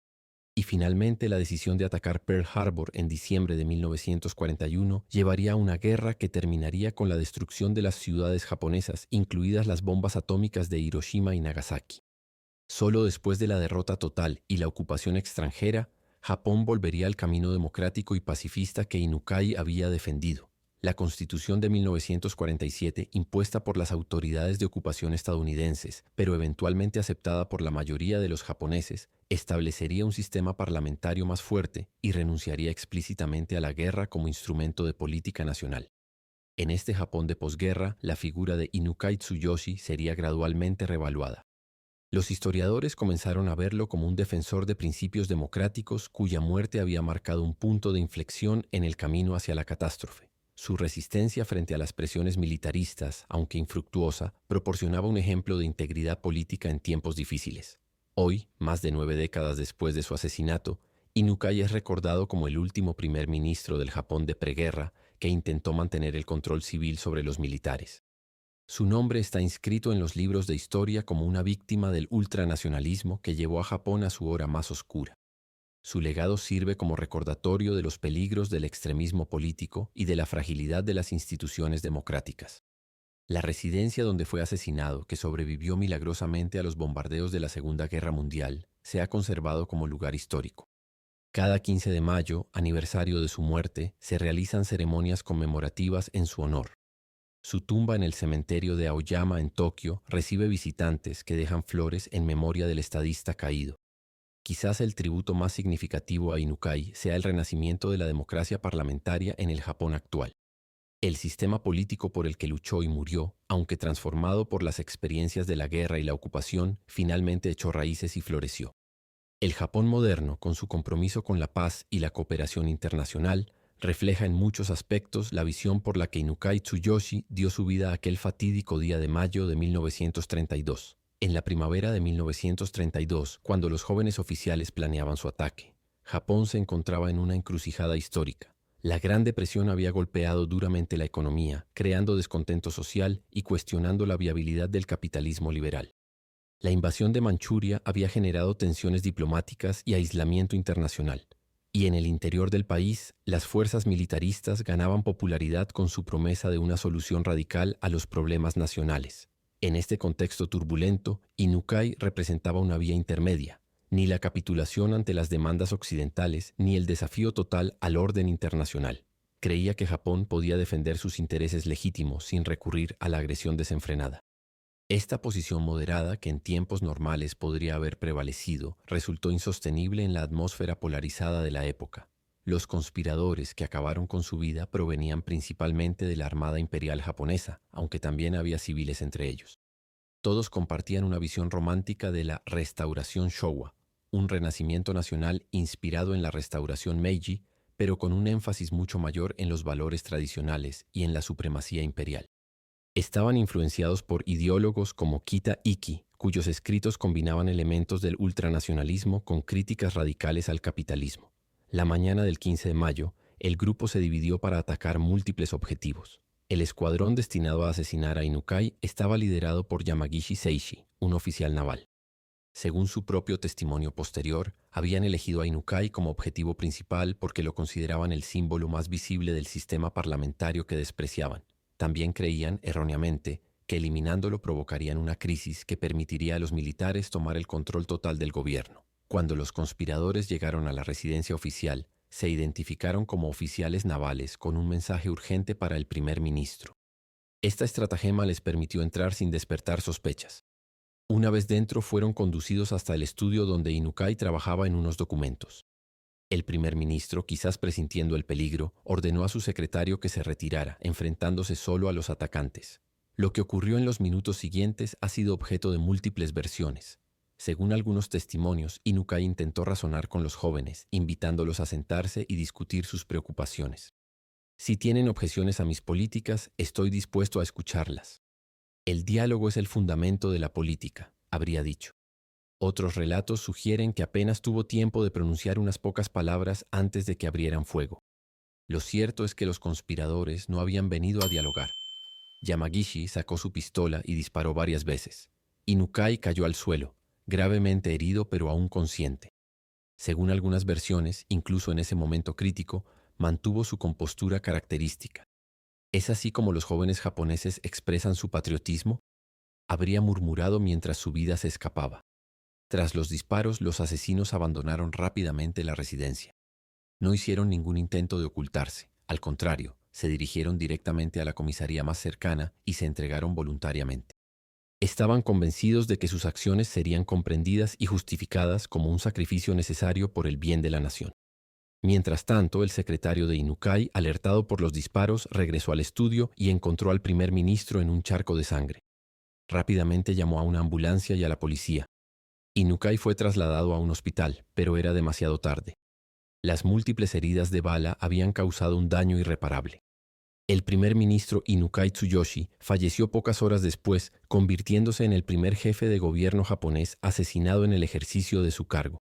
Y finalmente la decisión de atacar Pearl Harbor en diciembre de 1941 llevaría a una guerra que terminaría con la destrucción de las ciudades japonesas, incluidas las bombas atómicas de Hiroshima y Nagasaki. Solo después de la derrota total y la ocupación extranjera, Japón volvería al camino democrático y pacifista que Inukai había defendido. La Constitución de 1947, impuesta por las autoridades de ocupación estadounidenses, pero eventualmente aceptada por la mayoría de los japoneses, establecería un sistema parlamentario más fuerte y renunciaría explícitamente a la guerra como instrumento de política nacional. En este Japón de posguerra, la figura de Inukai Tsuyoshi sería gradualmente revaluada. Los historiadores comenzaron a verlo como un defensor de principios democráticos cuya muerte había marcado un punto de inflexión en el camino hacia la catástrofe. Su resistencia frente a las presiones militaristas, aunque infructuosa, proporcionaba un ejemplo de integridad política en tiempos difíciles. Hoy, más de 9 décadas después de su asesinato, Inukai es recordado como el último primer ministro del Japón de preguerra que intentó mantener el control civil sobre los militares. Su nombre está inscrito en los libros de historia como una víctima del ultranacionalismo que llevó a Japón a su hora más oscura. Su legado sirve como recordatorio de los peligros del extremismo político y de la fragilidad de las instituciones democráticas. La residencia donde fue asesinado, que sobrevivió milagrosamente a los bombardeos de la Segunda Guerra Mundial, se ha conservado como lugar histórico. Cada 15 de mayo, aniversario de su muerte, se realizan ceremonias conmemorativas en su honor. Su tumba en el cementerio de Aoyama en Tokio recibe visitantes que dejan flores en memoria del estadista caído. Quizás el tributo más significativo a Inukai sea el renacimiento de la democracia parlamentaria en el Japón actual. El sistema político por el que luchó y murió, aunque transformado por las experiencias de la guerra y la ocupación, finalmente echó raíces y floreció. El Japón moderno, con su compromiso con la paz y la cooperación internacional, refleja en muchos aspectos la visión por la que Inukai Tsuyoshi dio su vida aquel fatídico día de mayo de 1932. En la primavera de 1932, cuando los jóvenes oficiales planeaban su ataque, Japón se encontraba en una encrucijada histórica. La Gran Depresión había golpeado duramente la economía, creando descontento social y cuestionando la viabilidad del capitalismo liberal. La invasión de Manchuria había generado tensiones diplomáticas y aislamiento internacional, y en el interior del país, las fuerzas militaristas ganaban popularidad con su promesa de una solución radical a los problemas nacionales. En este contexto turbulento, Inukai representaba una vía intermedia, ni la capitulación ante las demandas occidentales, ni el desafío total al orden internacional. Creía que Japón podía defender sus intereses legítimos sin recurrir a la agresión desenfrenada. Esta posición moderada, que en tiempos normales podría haber prevalecido, resultó insostenible en la atmósfera polarizada de la época. Los conspiradores que acabaron con su vida provenían principalmente de la Armada Imperial japonesa, aunque también había civiles entre ellos. Todos compartían una visión romántica de la restauración Showa, un renacimiento nacional inspirado en la restauración Meiji, pero con un énfasis mucho mayor en los valores tradicionales y en la supremacía imperial. Estaban influenciados por ideólogos como Kita Iki, cuyos escritos combinaban elementos del ultranacionalismo con críticas radicales al capitalismo. La mañana del 15 de mayo, el grupo se dividió para atacar múltiples objetivos. El escuadrón destinado a asesinar a Inukai estaba liderado por Yamagishi Seishi, un oficial naval. Según su propio testimonio posterior, habían elegido a Inukai como objetivo principal porque lo consideraban el símbolo más visible del sistema parlamentario que despreciaban. También creían, erróneamente, que eliminándolo provocarían una crisis que permitiría a los militares tomar el control total del gobierno. Cuando los conspiradores llegaron a la residencia oficial, se identificaron como oficiales navales con un mensaje urgente para el primer ministro. Esta estratagema les permitió entrar sin despertar sospechas. Una vez dentro, fueron conducidos hasta el estudio donde Inukai trabajaba en unos documentos. El primer ministro, quizás presintiendo el peligro, ordenó a su secretario que se retirara, enfrentándose solo a los atacantes. Lo que ocurrió en los minutos siguientes ha sido objeto de múltiples versiones. Según algunos testimonios, Inukai intentó razonar con los jóvenes, invitándolos a sentarse y discutir sus preocupaciones. Si tienen objeciones a mis políticas, estoy dispuesto a escucharlas. El diálogo es el fundamento de la política, habría dicho. Otros relatos sugieren que apenas tuvo tiempo de pronunciar unas pocas palabras antes de que abrieran fuego. Lo cierto es que los conspiradores no habían venido a dialogar. Yamagishi sacó su pistola y disparó varias veces. Inukai cayó al suelo, gravemente herido pero aún consciente. Según algunas versiones, incluso en ese momento crítico, mantuvo su compostura característica. ¿Es así como los jóvenes japoneses expresan su patriotismo? Habría murmurado mientras su vida se escapaba. Tras los disparos, los asesinos abandonaron rápidamente la residencia. No hicieron ningún intento de ocultarse. Al contrario, se dirigieron directamente a la comisaría más cercana y se entregaron voluntariamente. Estaban convencidos de que sus acciones serían comprendidas y justificadas como un sacrificio necesario por el bien de la nación. Mientras tanto, el secretario de Inukai, alertado por los disparos, regresó al estudio y encontró al primer ministro en un charco de sangre. Rápidamente llamó a una ambulancia y a la policía. Inukai fue trasladado a un hospital, pero era demasiado tarde. Las múltiples heridas de bala habían causado un daño irreparable. El primer ministro Inukai Tsuyoshi falleció pocas horas después, convirtiéndose en el primer jefe de gobierno japonés asesinado en el ejercicio de su cargo.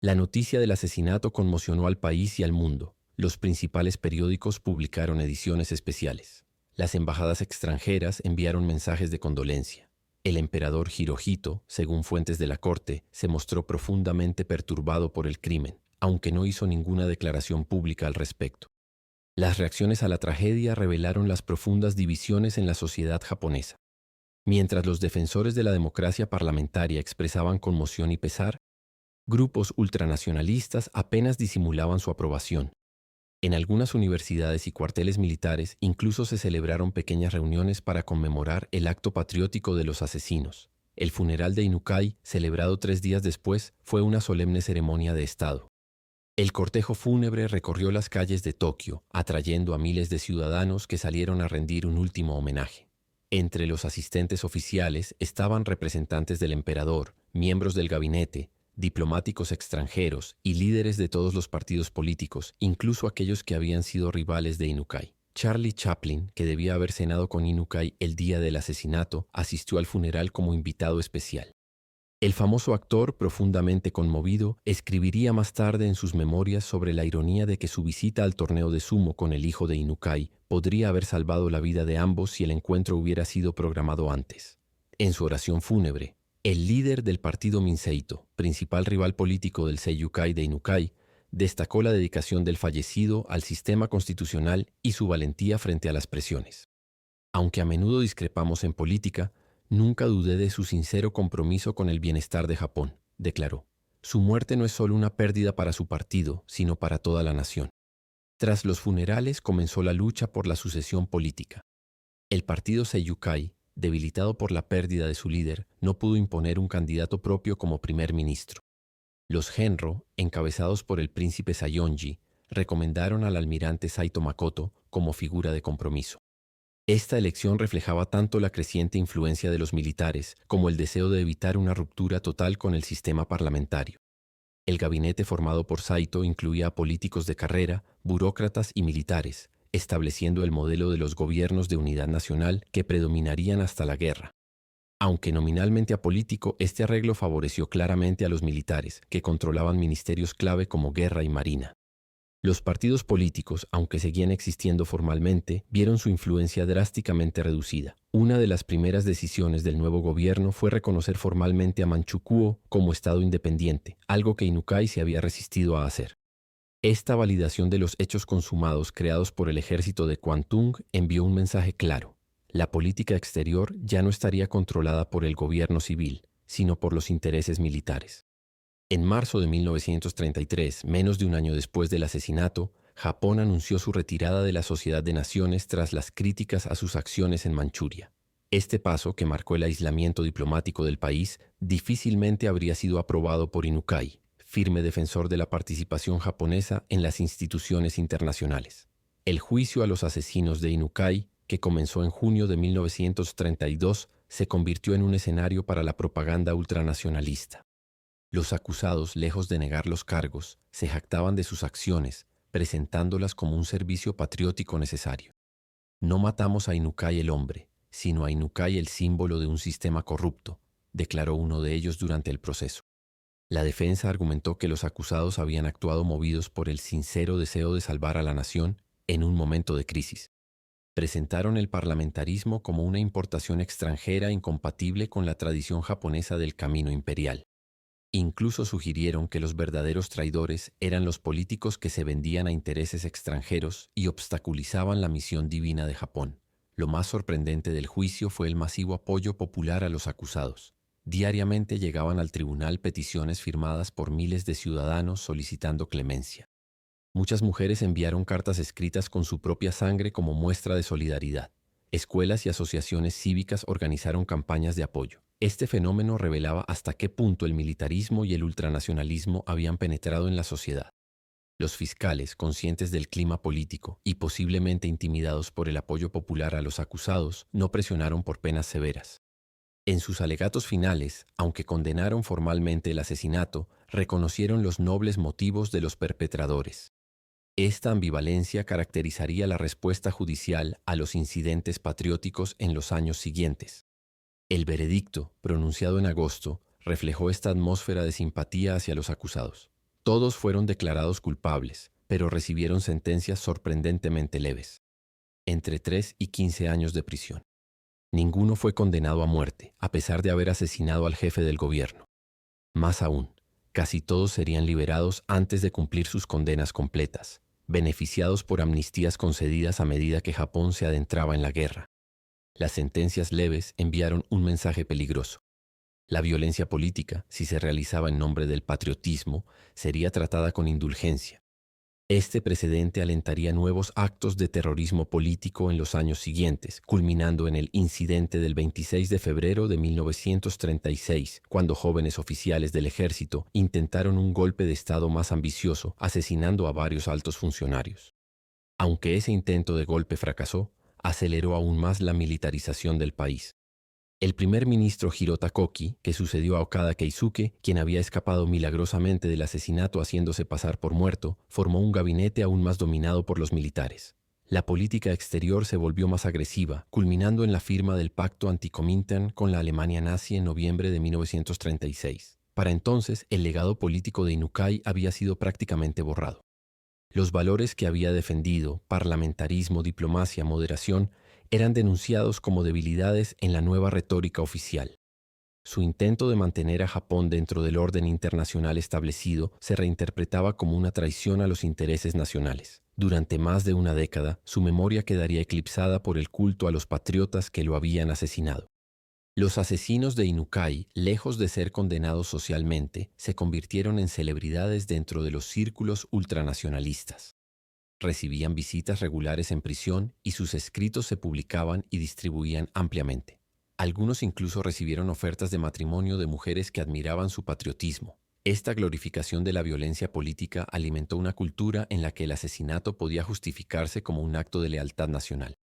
La noticia del asesinato conmocionó al país y al mundo. Los principales periódicos publicaron ediciones especiales. Las embajadas extranjeras enviaron mensajes de condolencia. El emperador Hirohito, según fuentes de la corte, se mostró profundamente perturbado por el crimen, aunque no hizo ninguna declaración pública al respecto. Las reacciones a la tragedia revelaron las profundas divisiones en la sociedad japonesa. Mientras los defensores de la democracia parlamentaria expresaban conmoción y pesar, grupos ultranacionalistas apenas disimulaban su aprobación. En algunas universidades y cuarteles militares incluso se celebraron pequeñas reuniones para conmemorar el acto patriótico de los asesinos. El funeral de Inukai, celebrado 3 días después, fue una solemne ceremonia de Estado. El cortejo fúnebre recorrió las calles de Tokio, atrayendo a miles de ciudadanos que salieron a rendir un último homenaje. Entre los asistentes oficiales estaban representantes del emperador, miembros del gabinete, diplomáticos extranjeros y líderes de todos los partidos políticos, incluso aquellos que habían sido rivales de Inukai. Charlie Chaplin, que debía haber cenado con Inukai el día del asesinato, asistió al funeral como invitado especial. El famoso actor, profundamente conmovido, escribiría más tarde en sus memorias sobre la ironía de que su visita al torneo de sumo con el hijo de Inukai podría haber salvado la vida de ambos si el encuentro hubiera sido programado antes. En su oración fúnebre, el líder del partido Minseito, principal rival político del Seiyukai de Inukai, destacó la dedicación del fallecido al sistema constitucional y su valentía frente a las presiones. Aunque a menudo discrepamos en política, nunca dudé de su sincero compromiso con el bienestar de Japón, declaró. Su muerte no es solo una pérdida para su partido, sino para toda la nación. Tras los funerales comenzó la lucha por la sucesión política. El partido Seiyukai, debilitado por la pérdida de su líder, no pudo imponer un candidato propio como primer ministro. Los Genro, encabezados por el príncipe Sayonji, recomendaron al almirante Saito Makoto como figura de compromiso. Esta elección reflejaba tanto la creciente influencia de los militares como el deseo de evitar una ruptura total con el sistema parlamentario. El gabinete formado por Saito incluía a políticos de carrera, burócratas y militares, estableciendo el modelo de los gobiernos de unidad nacional que predominarían hasta la guerra. Aunque nominalmente apolítico, este arreglo favoreció claramente a los militares, que controlaban ministerios clave como guerra y marina. Los partidos políticos, aunque seguían existiendo formalmente, vieron su influencia drásticamente reducida. Una de las primeras decisiones del nuevo gobierno fue reconocer formalmente a Manchukuo como estado independiente, algo que Inukai se había resistido a hacer. Esta validación de los hechos consumados creados por el ejército de Kwantung envió un mensaje claro. La política exterior ya no estaría controlada por el gobierno civil, sino por los intereses militares. En marzo de 1933, menos de un año después del asesinato, Japón anunció su retirada de la Sociedad de Naciones tras las críticas a sus acciones en Manchuria. Este paso, que marcó el aislamiento diplomático del país, difícilmente habría sido aprobado por Inukai, firme defensor de la participación japonesa en las instituciones internacionales. El juicio a los asesinos de Inukai, que comenzó en junio de 1932, se convirtió en un escenario para la propaganda ultranacionalista. Los acusados, lejos de negar los cargos, se jactaban de sus acciones, presentándolas como un servicio patriótico necesario. No matamos a Inukai el hombre, sino a Inukai el símbolo de un sistema corrupto, declaró uno de ellos durante el proceso. La defensa argumentó que los acusados habían actuado movidos por el sincero deseo de salvar a la nación en un momento de crisis. Presentaron el parlamentarismo como una importación extranjera incompatible con la tradición japonesa del camino imperial. Incluso sugirieron que los verdaderos traidores eran los políticos que se vendían a intereses extranjeros y obstaculizaban la misión divina de Japón. Lo más sorprendente del juicio fue el masivo apoyo popular a los acusados. Diariamente llegaban al tribunal peticiones firmadas por miles de ciudadanos solicitando clemencia. Muchas mujeres enviaron cartas escritas con su propia sangre como muestra de solidaridad. Escuelas y asociaciones cívicas organizaron campañas de apoyo. Este fenómeno revelaba hasta qué punto el militarismo y el ultranacionalismo habían penetrado en la sociedad. Los fiscales, conscientes del clima político y posiblemente intimidados por el apoyo popular a los acusados, no presionaron por penas severas. En sus alegatos finales, aunque condenaron formalmente el asesinato, reconocieron los nobles motivos de los perpetradores. Esta ambivalencia caracterizaría la respuesta judicial a los incidentes patrióticos en los años siguientes. El veredicto, pronunciado en agosto, reflejó esta atmósfera de simpatía hacia los acusados. Todos fueron declarados culpables, pero recibieron sentencias sorprendentemente leves, entre 3 y 15 años de prisión. Ninguno fue condenado a muerte, a pesar de haber asesinado al jefe del gobierno. Más aún, casi todos serían liberados antes de cumplir sus condenas completas, beneficiados por amnistías concedidas a medida que Japón se adentraba en la guerra. Las sentencias leves enviaron un mensaje peligroso. La violencia política, si se realizaba en nombre del patriotismo, sería tratada con indulgencia. Este precedente alentaría nuevos actos de terrorismo político en los años siguientes, culminando en el incidente del 26 de febrero de 1936, cuando jóvenes oficiales del ejército intentaron un golpe de Estado más ambicioso, asesinando a varios altos funcionarios. Aunque ese intento de golpe fracasó, aceleró aún más la militarización del país. El primer ministro Hirota Koki, que sucedió a Okada Keisuke, quien había escapado milagrosamente del asesinato haciéndose pasar por muerto, formó un gabinete aún más dominado por los militares. La política exterior se volvió más agresiva, culminando en la firma del pacto anti-Comintern con la Alemania nazi en noviembre de 1936. Para entonces, el legado político de Inukai había sido prácticamente borrado. Los valores que había defendido, parlamentarismo, diplomacia, moderación, eran denunciados como debilidades en la nueva retórica oficial. Su intento de mantener a Japón dentro del orden internacional establecido se reinterpretaba como una traición a los intereses nacionales. Durante más de una década, su memoria quedaría eclipsada por el culto a los patriotas que lo habían asesinado. Los asesinos de Inukai, lejos de ser condenados socialmente, se convirtieron en celebridades dentro de los círculos ultranacionalistas. Recibían visitas regulares en prisión y sus escritos se publicaban y distribuían ampliamente. Algunos incluso recibieron ofertas de matrimonio de mujeres que admiraban su patriotismo. Esta glorificación de la violencia política alimentó una cultura en la que el asesinato podía justificarse como un acto de lealtad nacional.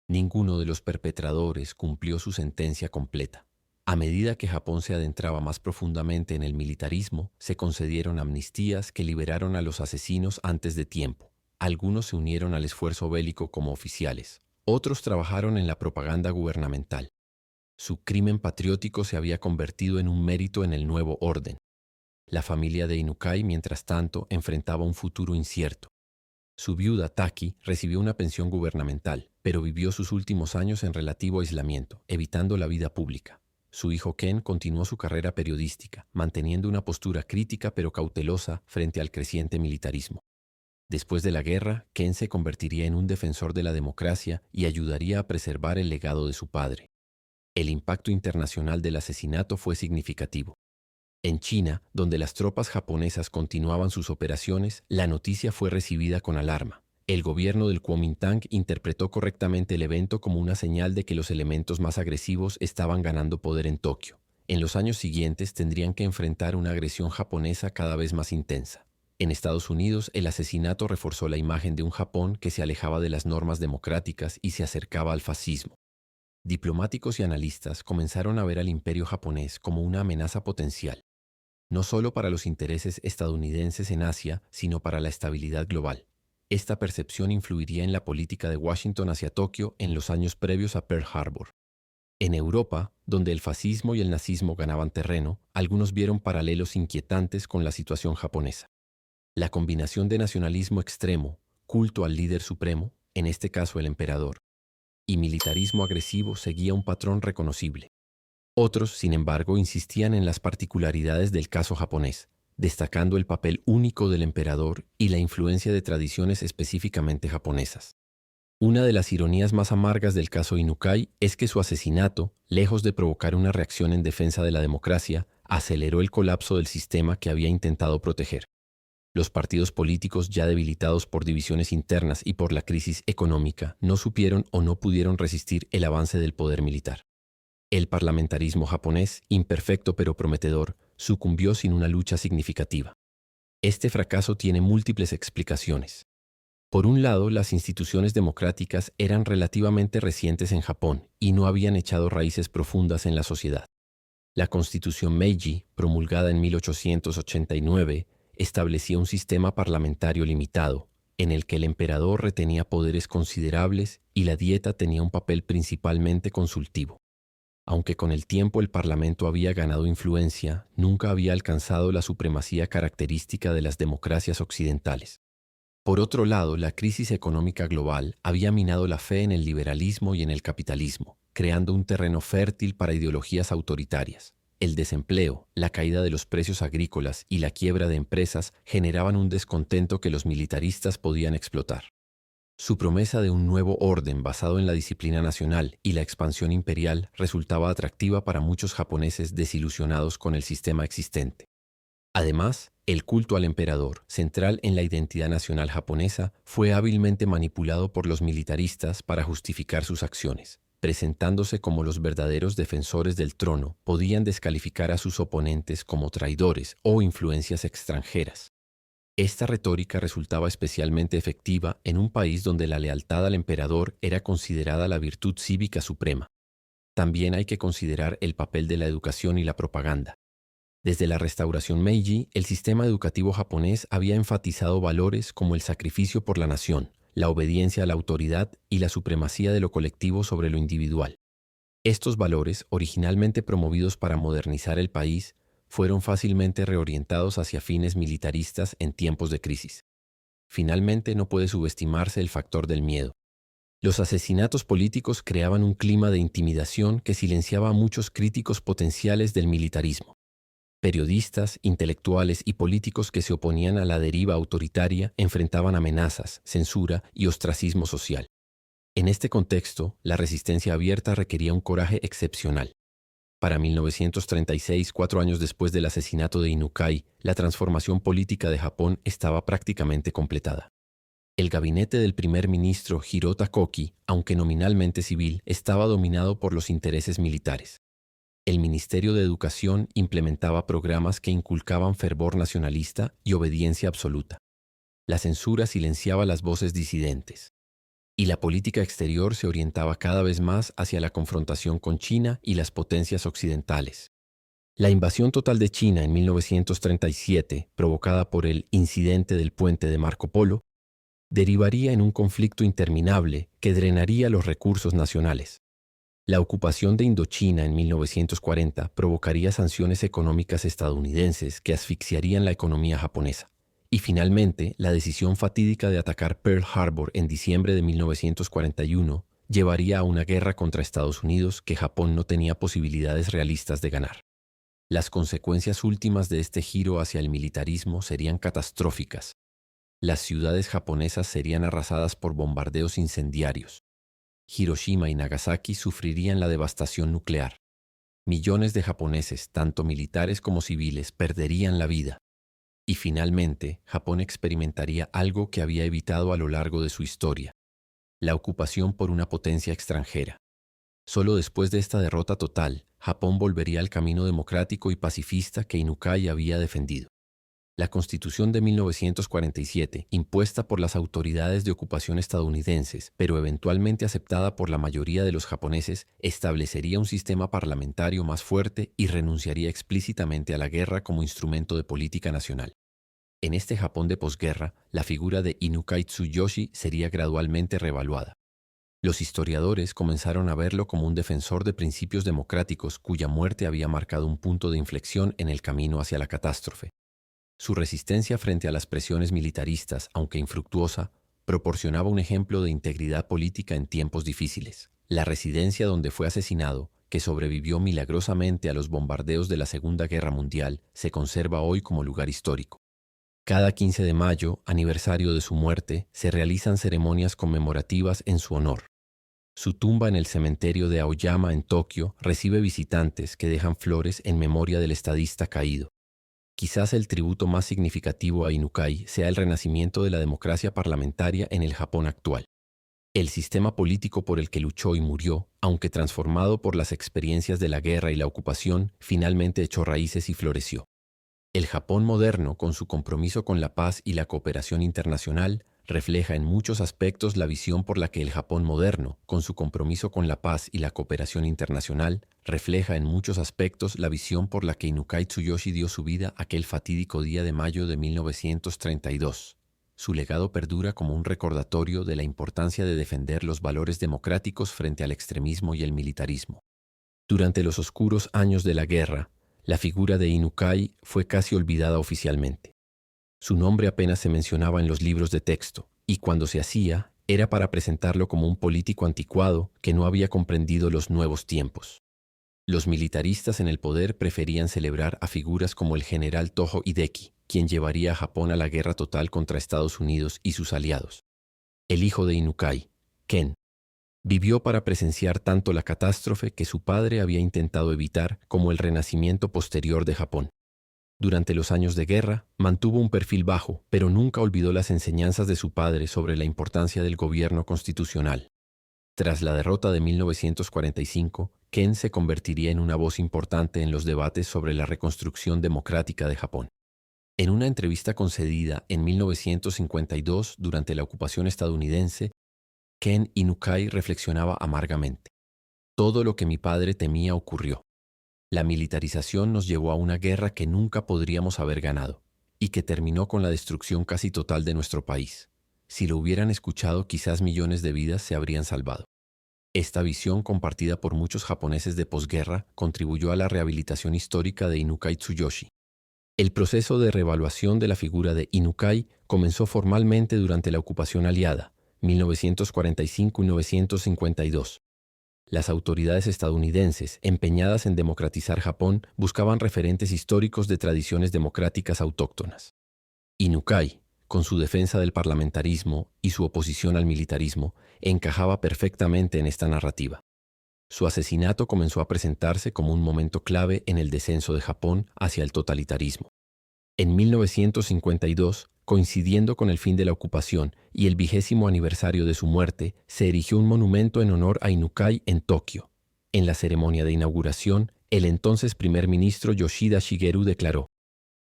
Ninguno de los perpetradores cumplió su sentencia completa. A medida que Japón se adentraba más profundamente en el militarismo, se concedieron amnistías que liberaron a los asesinos antes de tiempo. Algunos se unieron al esfuerzo bélico como oficiales. Otros trabajaron en la propaganda gubernamental. Su crimen patriótico se había convertido en un mérito en el nuevo orden. La familia de Inukai, mientras tanto, enfrentaba un futuro incierto. Su viuda, Taki, recibió una pensión gubernamental, pero vivió sus últimos años en relativo aislamiento, evitando la vida pública. Su hijo Ken continuó su carrera periodística, manteniendo una postura crítica pero cautelosa frente al creciente militarismo. Después de la guerra, Ken se convertiría en un defensor de la democracia y ayudaría a preservar el legado de su padre. El impacto internacional del asesinato fue significativo. En China, donde las tropas japonesas continuaban sus operaciones, la noticia fue recibida con alarma. El gobierno del Kuomintang interpretó correctamente el evento como una señal de que los elementos más agresivos estaban ganando poder en Tokio. En los años siguientes tendrían que enfrentar una agresión japonesa cada vez más intensa. En Estados Unidos, el asesinato reforzó la imagen de un Japón que se alejaba de las normas democráticas y se acercaba al fascismo. Diplomáticos y analistas comenzaron a ver al imperio japonés como una amenaza potencial, no solo para los intereses estadounidenses en Asia, sino para la estabilidad global. Esta percepción influiría en la política de Washington hacia Tokio en los años previos a Pearl Harbor. En Europa, donde el fascismo y el nazismo ganaban terreno, algunos vieron paralelos inquietantes con la situación japonesa. La combinación de nacionalismo extremo, culto al líder supremo, en este caso el emperador, y militarismo agresivo seguía un patrón reconocible. Otros, sin embargo, insistían en las particularidades del caso japonés, destacando el papel único del emperador y la influencia de tradiciones específicamente japonesas. Una de las ironías más amargas del caso Inukai es que su asesinato, lejos de provocar una reacción en defensa de la democracia, aceleró el colapso del sistema que había intentado proteger. Los partidos políticos, ya debilitados por divisiones internas y por la crisis económica, no supieron o no pudieron resistir el avance del poder militar. El parlamentarismo japonés, imperfecto pero prometedor, sucumbió sin una lucha significativa. Este fracaso tiene múltiples explicaciones. Por un lado, las instituciones democráticas eran relativamente recientes en Japón y no habían echado raíces profundas en la sociedad. La Constitución Meiji, promulgada en 1889, establecía un sistema parlamentario limitado, en el que el emperador retenía poderes considerables y la dieta tenía un papel principalmente consultivo. Aunque con el tiempo el Parlamento había ganado influencia, nunca había alcanzado la supremacía característica de las democracias occidentales. Por otro lado, la crisis económica global había minado la fe en el liberalismo y en el capitalismo, creando un terreno fértil para ideologías autoritarias. El desempleo, la caída de los precios agrícolas y la quiebra de empresas generaban un descontento que los militaristas podían explotar. Su promesa de un nuevo orden basado en la disciplina nacional y la expansión imperial resultaba atractiva para muchos japoneses desilusionados con el sistema existente. Además, el culto al emperador, central en la identidad nacional japonesa, fue hábilmente manipulado por los militaristas para justificar sus acciones. Presentándose como los verdaderos defensores del trono, podían descalificar a sus oponentes como traidores o influencias extranjeras. Esta retórica resultaba especialmente efectiva en un país donde la lealtad al emperador era considerada la virtud cívica suprema. También hay que considerar el papel de la educación y la propaganda. Desde la restauración Meiji, el sistema educativo japonés había enfatizado valores como el sacrificio por la nación, la obediencia a la autoridad y la supremacía de lo colectivo sobre lo individual. Estos valores, originalmente promovidos para modernizar el país, fueron fácilmente reorientados hacia fines militaristas en tiempos de crisis. Finalmente, no puede subestimarse el factor del miedo. Los asesinatos políticos creaban un clima de intimidación que silenciaba a muchos críticos potenciales del militarismo. Periodistas, intelectuales y políticos que se oponían a la deriva autoritaria enfrentaban amenazas, censura y ostracismo social. En este contexto, la resistencia abierta requería un coraje excepcional. Para 1936, 4 años después del asesinato de Inukai, la transformación política de Japón estaba prácticamente completada. El gabinete del primer ministro Hirota Koki, aunque nominalmente civil, estaba dominado por los intereses militares. El Ministerio de Educación implementaba programas que inculcaban fervor nacionalista y obediencia absoluta. La censura silenciaba las voces disidentes. Y la política exterior se orientaba cada vez más hacia la confrontación con China y las potencias occidentales. La invasión total de China en 1937, provocada por el incidente del puente de Marco Polo, derivaría en un conflicto interminable que drenaría los recursos nacionales. La ocupación de Indochina en 1940 provocaría sanciones económicas estadounidenses que asfixiarían la economía japonesa. Y finalmente, la decisión fatídica de atacar Pearl Harbor en diciembre de 1941 llevaría a una guerra contra Estados Unidos que Japón no tenía posibilidades realistas de ganar. Las consecuencias últimas de este giro hacia el militarismo serían catastróficas. Las ciudades japonesas serían arrasadas por bombardeos incendiarios. Hiroshima y Nagasaki sufrirían la devastación nuclear. Millones de japoneses, tanto militares como civiles, perderían la vida. Y finalmente, Japón experimentaría algo que había evitado a lo largo de su historia: la ocupación por una potencia extranjera. Solo después de esta derrota total, Japón volvería al camino democrático y pacifista que Inukai había defendido. La Constitución de 1947, impuesta por las autoridades de ocupación estadounidenses, pero eventualmente aceptada por la mayoría de los japoneses, establecería un sistema parlamentario más fuerte y renunciaría explícitamente a la guerra como instrumento de política nacional. En este Japón de posguerra, la figura de Inukai Tsuyoshi sería gradualmente revaluada. Los historiadores comenzaron a verlo como un defensor de principios democráticos cuya muerte había marcado un punto de inflexión en el camino hacia la catástrofe. Su resistencia frente a las presiones militaristas, aunque infructuosa, proporcionaba un ejemplo de integridad política en tiempos difíciles. La residencia donde fue asesinado, que sobrevivió milagrosamente a los bombardeos de la Segunda Guerra Mundial, se conserva hoy como lugar histórico. Cada 15 de mayo, aniversario de su muerte, se realizan ceremonias conmemorativas en su honor. Su tumba en el cementerio de Aoyama en Tokio recibe visitantes que dejan flores en memoria del estadista caído. Quizás el tributo más significativo a Inukai sea el renacimiento de la democracia parlamentaria en el Japón actual. El sistema político por el que luchó y murió, aunque transformado por las experiencias de la guerra y la ocupación, finalmente echó raíces y floreció. El Japón moderno, con su compromiso con la paz y la cooperación internacional, refleja en muchos aspectos la visión por la que el Japón moderno, con su compromiso con la paz y la cooperación internacional, refleja en muchos aspectos la visión por la que Inukai Tsuyoshi dio su vida aquel fatídico día de mayo de 1932. Su legado perdura como un recordatorio de la importancia de defender los valores democráticos frente al extremismo y el militarismo. Durante los oscuros años de la guerra, la figura de Inukai fue casi olvidada oficialmente. Su nombre apenas se mencionaba en los libros de texto, y cuando se hacía, era para presentarlo como un político anticuado que no había comprendido los nuevos tiempos. Los militaristas en el poder preferían celebrar a figuras como el general Toho Hideki, quien llevaría a Japón a la guerra total contra Estados Unidos y sus aliados. El hijo de Inukai, Ken, vivió para presenciar tanto la catástrofe que su padre había intentado evitar como el renacimiento posterior de Japón. Durante los años de guerra, mantuvo un perfil bajo, pero nunca olvidó las enseñanzas de su padre sobre la importancia del gobierno constitucional. Tras la derrota de 1945, Ken se convertiría en una voz importante en los debates sobre la reconstrucción democrática de Japón. En una entrevista concedida en 1952 durante la ocupación estadounidense, Ken Inukai reflexionaba amargamente. Todo lo que mi padre temía ocurrió. La militarización nos llevó a una guerra que nunca podríamos haber ganado y que terminó con la destrucción casi total de nuestro país. Si lo hubieran escuchado, quizás millones de vidas se habrían salvado. Esta visión, compartida por muchos japoneses de posguerra, contribuyó a la rehabilitación histórica de Inukai Tsuyoshi. El proceso de reevaluación de la figura de Inukai comenzó formalmente durante la ocupación aliada, 1945 y 1952. Las autoridades estadounidenses, empeñadas en democratizar Japón, buscaban referentes históricos de tradiciones democráticas autóctonas. Inukai, con su defensa del parlamentarismo y su oposición al militarismo, encajaba perfectamente en esta narrativa. Su asesinato comenzó a presentarse como un momento clave en el descenso de Japón hacia el totalitarismo. En 1952, coincidiendo con el fin de la ocupación y el 20º aniversario de su muerte, se erigió un monumento en honor a Inukai en Tokio. En la ceremonia de inauguración, el entonces primer ministro Yoshida Shigeru declaró: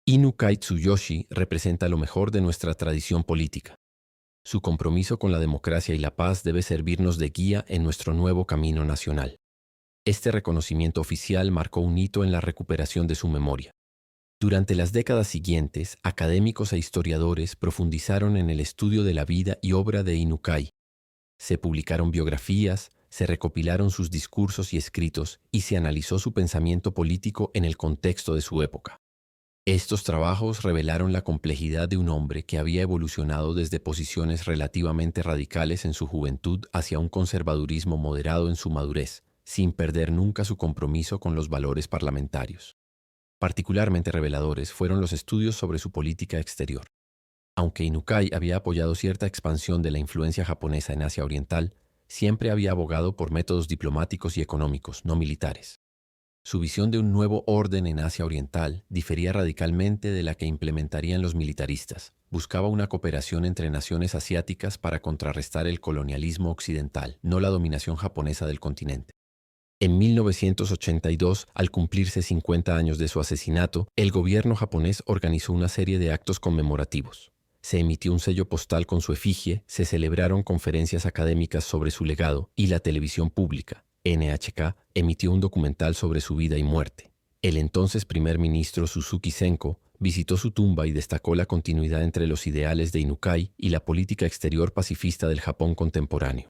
Inukai Tsuyoshi representa lo mejor de nuestra tradición política. Su compromiso con la democracia y la paz debe servirnos de guía en nuestro nuevo camino nacional. Este reconocimiento oficial marcó un hito en la recuperación de su memoria. Durante las décadas siguientes, académicos e historiadores profundizaron en el estudio de la vida y obra de Inukai. Se publicaron biografías, se recopilaron sus discursos y escritos y se analizó su pensamiento político en el contexto de su época. Estos trabajos revelaron la complejidad de un hombre que había evolucionado desde posiciones relativamente radicales en su juventud hacia un conservadurismo moderado en su madurez, sin perder nunca su compromiso con los valores parlamentarios. Particularmente reveladores fueron los estudios sobre su política exterior. Aunque Inukai había apoyado cierta expansión de la influencia japonesa en Asia Oriental, siempre había abogado por métodos diplomáticos y económicos, no militares. Su visión de un nuevo orden en Asia Oriental difería radicalmente de la que implementarían los militaristas. Buscaba una cooperación entre naciones asiáticas para contrarrestar el colonialismo occidental, no la dominación japonesa del continente. En 1982, al cumplirse 50 años de su asesinato, el gobierno japonés organizó una serie de actos conmemorativos. Se emitió un sello postal con su efigie, se celebraron conferencias académicas sobre su legado y la televisión pública, NHK, emitió un documental sobre su vida y muerte. El entonces primer ministro Suzuki Senko visitó su tumba y destacó la continuidad entre los ideales de Inukai y la política exterior pacifista del Japón contemporáneo.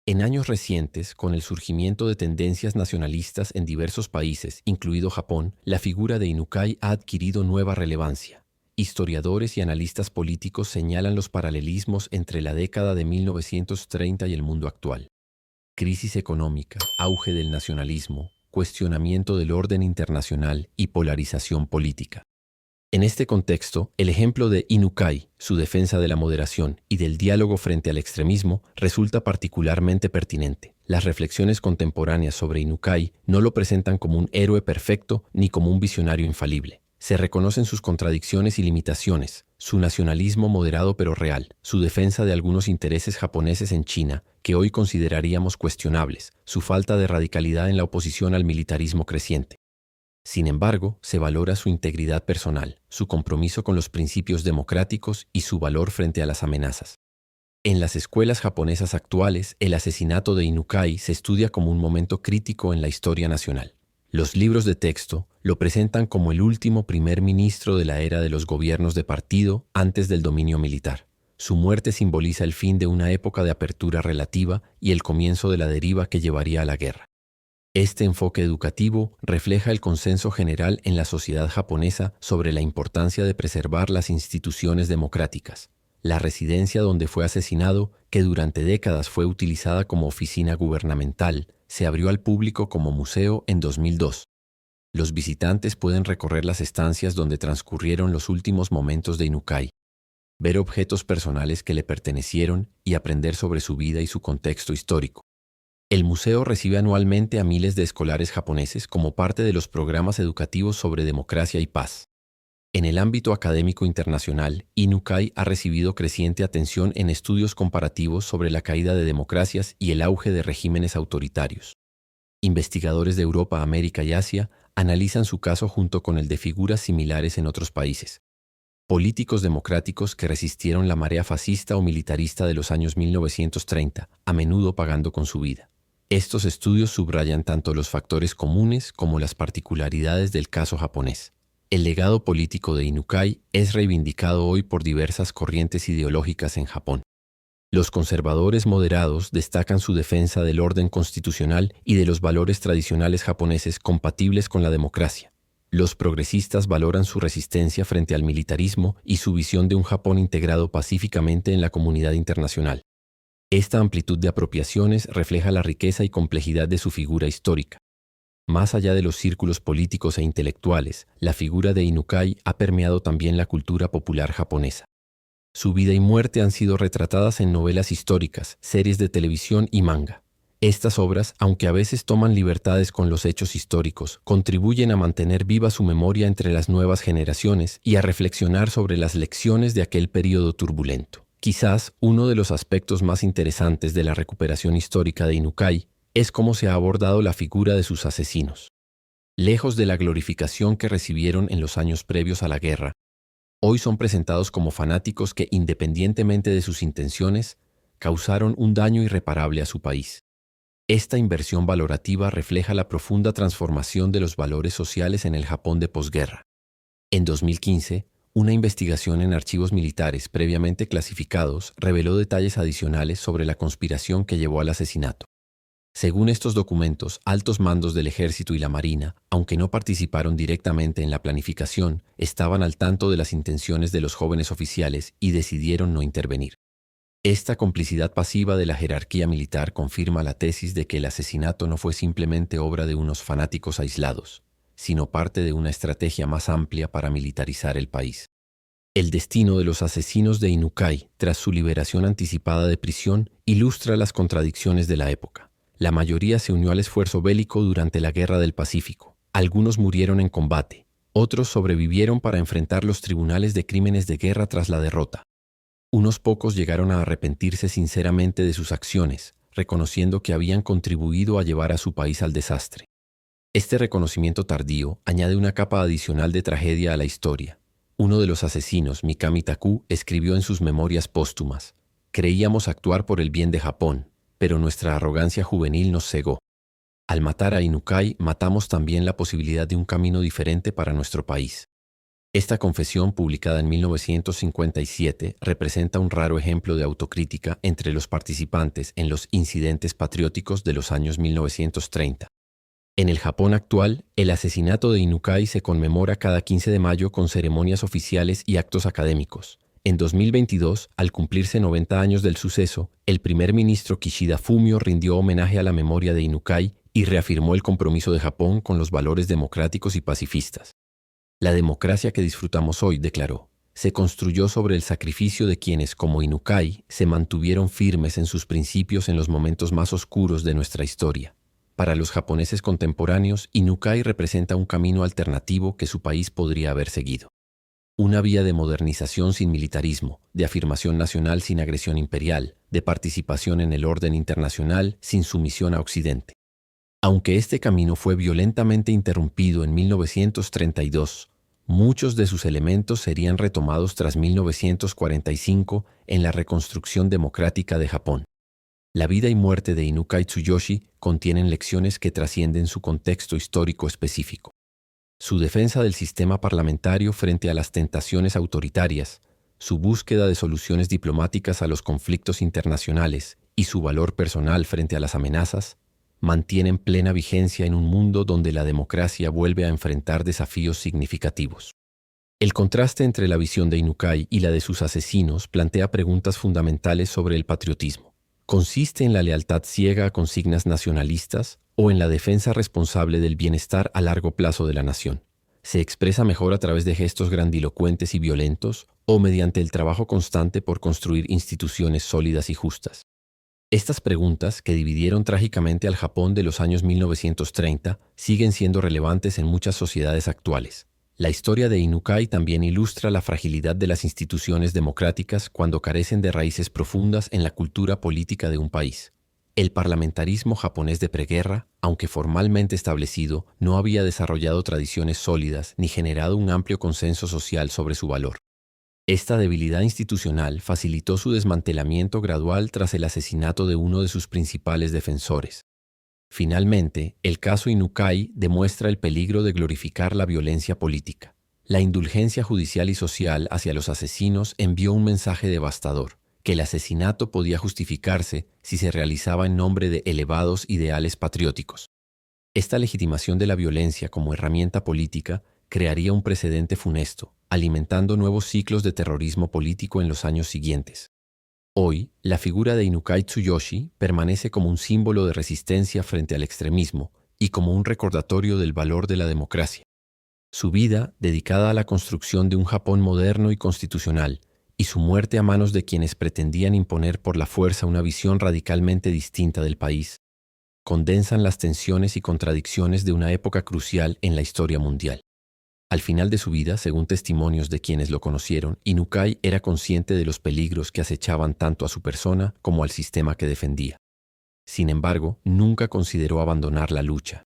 En años recientes, con el surgimiento de tendencias nacionalistas en diversos países, incluido Japón, la figura de Inukai ha adquirido nueva relevancia. Historiadores y analistas políticos señalan los paralelismos entre la década de 1930 y el mundo actual. Crisis económica, auge del nacionalismo, cuestionamiento del orden internacional y polarización política. En este contexto, el ejemplo de Inukai, su defensa de la moderación y del diálogo frente al extremismo, resulta particularmente pertinente. Las reflexiones contemporáneas sobre Inukai no lo presentan como un héroe perfecto ni como un visionario infalible. Se reconocen sus contradicciones y limitaciones, su nacionalismo moderado pero real, su defensa de algunos intereses japoneses en China, que hoy consideraríamos cuestionables, su falta de radicalidad en la oposición al militarismo creciente. Sin embargo, se valora su integridad personal, su compromiso con los principios democráticos y su valor frente a las amenazas. En las escuelas japonesas actuales, el asesinato de Inukai se estudia como un momento crítico en la historia nacional. Los libros de texto lo presentan como el último primer ministro de la era de los gobiernos de partido antes del dominio militar. Su muerte simboliza el fin de una época de apertura relativa y el comienzo de la deriva que llevaría a la guerra. Este enfoque educativo refleja el consenso general en la sociedad japonesa sobre la importancia de preservar las instituciones democráticas. La residencia donde fue asesinado, que durante décadas fue utilizada como oficina gubernamental, se abrió al público como museo en 2002. Los visitantes pueden recorrer las estancias donde transcurrieron los últimos momentos de Inukai, ver objetos personales que le pertenecieron y aprender sobre su vida y su contexto histórico. El museo recibe anualmente a miles de escolares japoneses como parte de los programas educativos sobre democracia y paz. En el ámbito académico internacional, Inukai ha recibido creciente atención en estudios comparativos sobre la caída de democracias y el auge de regímenes autoritarios. Investigadores de Europa, América y Asia analizan su caso junto con el de figuras similares en otros países. Políticos democráticos que resistieron la marea fascista o militarista de los años 1930, a menudo pagando con su vida. Estos estudios subrayan tanto los factores comunes como las particularidades del caso japonés. El legado político de Inukai es reivindicado hoy por diversas corrientes ideológicas en Japón. Los conservadores moderados destacan su defensa del orden constitucional y de los valores tradicionales japoneses compatibles con la democracia. Los progresistas valoran su resistencia frente al militarismo y su visión de un Japón integrado pacíficamente en la comunidad internacional. Esta amplitud de apropiaciones refleja la riqueza y complejidad de su figura histórica. Más allá de los círculos políticos e intelectuales, la figura de Inukai ha permeado también la cultura popular japonesa. Su vida y muerte han sido retratadas en novelas históricas, series de televisión y manga. Estas obras, aunque a veces toman libertades con los hechos históricos, contribuyen a mantener viva su memoria entre las nuevas generaciones y a reflexionar sobre las lecciones de aquel período turbulento. Quizás uno de los aspectos más interesantes de la recuperación histórica de Inukai es cómo se ha abordado la figura de sus asesinos. Lejos de la glorificación que recibieron en los años previos a la guerra, hoy son presentados como fanáticos que, independientemente de sus intenciones, causaron un daño irreparable a su país. Esta inversión valorativa refleja la profunda transformación de los valores sociales en el Japón de posguerra. En 2015, una investigación en archivos militares previamente clasificados reveló detalles adicionales sobre la conspiración que llevó al asesinato. Según estos documentos, altos mandos del Ejército y la Marina, aunque no participaron directamente en la planificación, estaban al tanto de las intenciones de los jóvenes oficiales y decidieron no intervenir. Esta complicidad pasiva de la jerarquía militar confirma la tesis de que el asesinato no fue simplemente obra de unos fanáticos aislados, sino parte de una estrategia más amplia para militarizar el país. El destino de los asesinos de Inukai, tras su liberación anticipada de prisión, ilustra las contradicciones de la época. La mayoría se unió al esfuerzo bélico durante la Guerra del Pacífico. Algunos murieron en combate, otros sobrevivieron para enfrentar los tribunales de crímenes de guerra tras la derrota. Unos pocos llegaron a arrepentirse sinceramente de sus acciones, reconociendo que habían contribuido a llevar a su país al desastre. Este reconocimiento tardío añade una capa adicional de tragedia a la historia. Uno de los asesinos, Mikami Taku, escribió en sus memorias póstumas: «Creíamos actuar por el bien de Japón, pero nuestra arrogancia juvenil nos cegó. Al matar a Inukai, matamos también la posibilidad de un camino diferente para nuestro país». Esta confesión, publicada en 1957, representa un raro ejemplo de autocrítica entre los participantes en los incidentes patrióticos de los años 1930. En el Japón actual, el asesinato de Inukai se conmemora cada 15 de mayo con ceremonias oficiales y actos académicos. En 2022, al cumplirse 90 años del suceso, el primer ministro Kishida Fumio rindió homenaje a la memoria de Inukai y reafirmó el compromiso de Japón con los valores democráticos y pacifistas. La democracia que disfrutamos hoy, declaró, se construyó sobre el sacrificio de quienes, como Inukai, se mantuvieron firmes en sus principios en los momentos más oscuros de nuestra historia. Para los japoneses contemporáneos, Inukai representa un camino alternativo que su país podría haber seguido. Una vía de modernización sin militarismo, de afirmación nacional sin agresión imperial, de participación en el orden internacional sin sumisión a Occidente. Aunque este camino fue violentamente interrumpido en 1932, muchos de sus elementos serían retomados tras 1945 en la reconstrucción democrática de Japón. La vida y muerte de Inukai Tsuyoshi contienen lecciones que trascienden su contexto histórico específico. Su defensa del sistema parlamentario frente a las tentaciones autoritarias, su búsqueda de soluciones diplomáticas a los conflictos internacionales y su valor personal frente a las amenazas mantienen plena vigencia en un mundo donde la democracia vuelve a enfrentar desafíos significativos. El contraste entre la visión de Inukai y la de sus asesinos plantea preguntas fundamentales sobre el patriotismo. ¿Consiste en la lealtad ciega a consignas nacionalistas o en la defensa responsable del bienestar a largo plazo de la nación? ¿Se expresa mejor a través de gestos grandilocuentes y violentos o mediante el trabajo constante por construir instituciones sólidas y justas? Estas preguntas, que dividieron trágicamente al Japón de los años 1930, siguen siendo relevantes en muchas sociedades actuales. La historia de Inukai también ilustra la fragilidad de las instituciones democráticas cuando carecen de raíces profundas en la cultura política de un país. El parlamentarismo japonés de preguerra, aunque formalmente establecido, no había desarrollado tradiciones sólidas ni generado un amplio consenso social sobre su valor. Esta debilidad institucional facilitó su desmantelamiento gradual tras el asesinato de uno de sus principales defensores. Finalmente, el caso Inukai demuestra el peligro de glorificar la violencia política. La indulgencia judicial y social hacia los asesinos envió un mensaje devastador, que el asesinato podía justificarse si se realizaba en nombre de elevados ideales patrióticos. Esta legitimación de la violencia como herramienta política crearía un precedente funesto, alimentando nuevos ciclos de terrorismo político en los años siguientes. Hoy, la figura de Inukai Tsuyoshi permanece como un símbolo de resistencia frente al extremismo y como un recordatorio del valor de la democracia. Su vida, dedicada a la construcción de un Japón moderno y constitucional, y su muerte a manos de quienes pretendían imponer por la fuerza una visión radicalmente distinta del país, condensan las tensiones y contradicciones de una época crucial en la historia mundial. Al final de su vida, según testimonios de quienes lo conocieron, Inukai era consciente de los peligros que acechaban tanto a su persona como al sistema que defendía. Sin embargo, nunca consideró abandonar la lucha.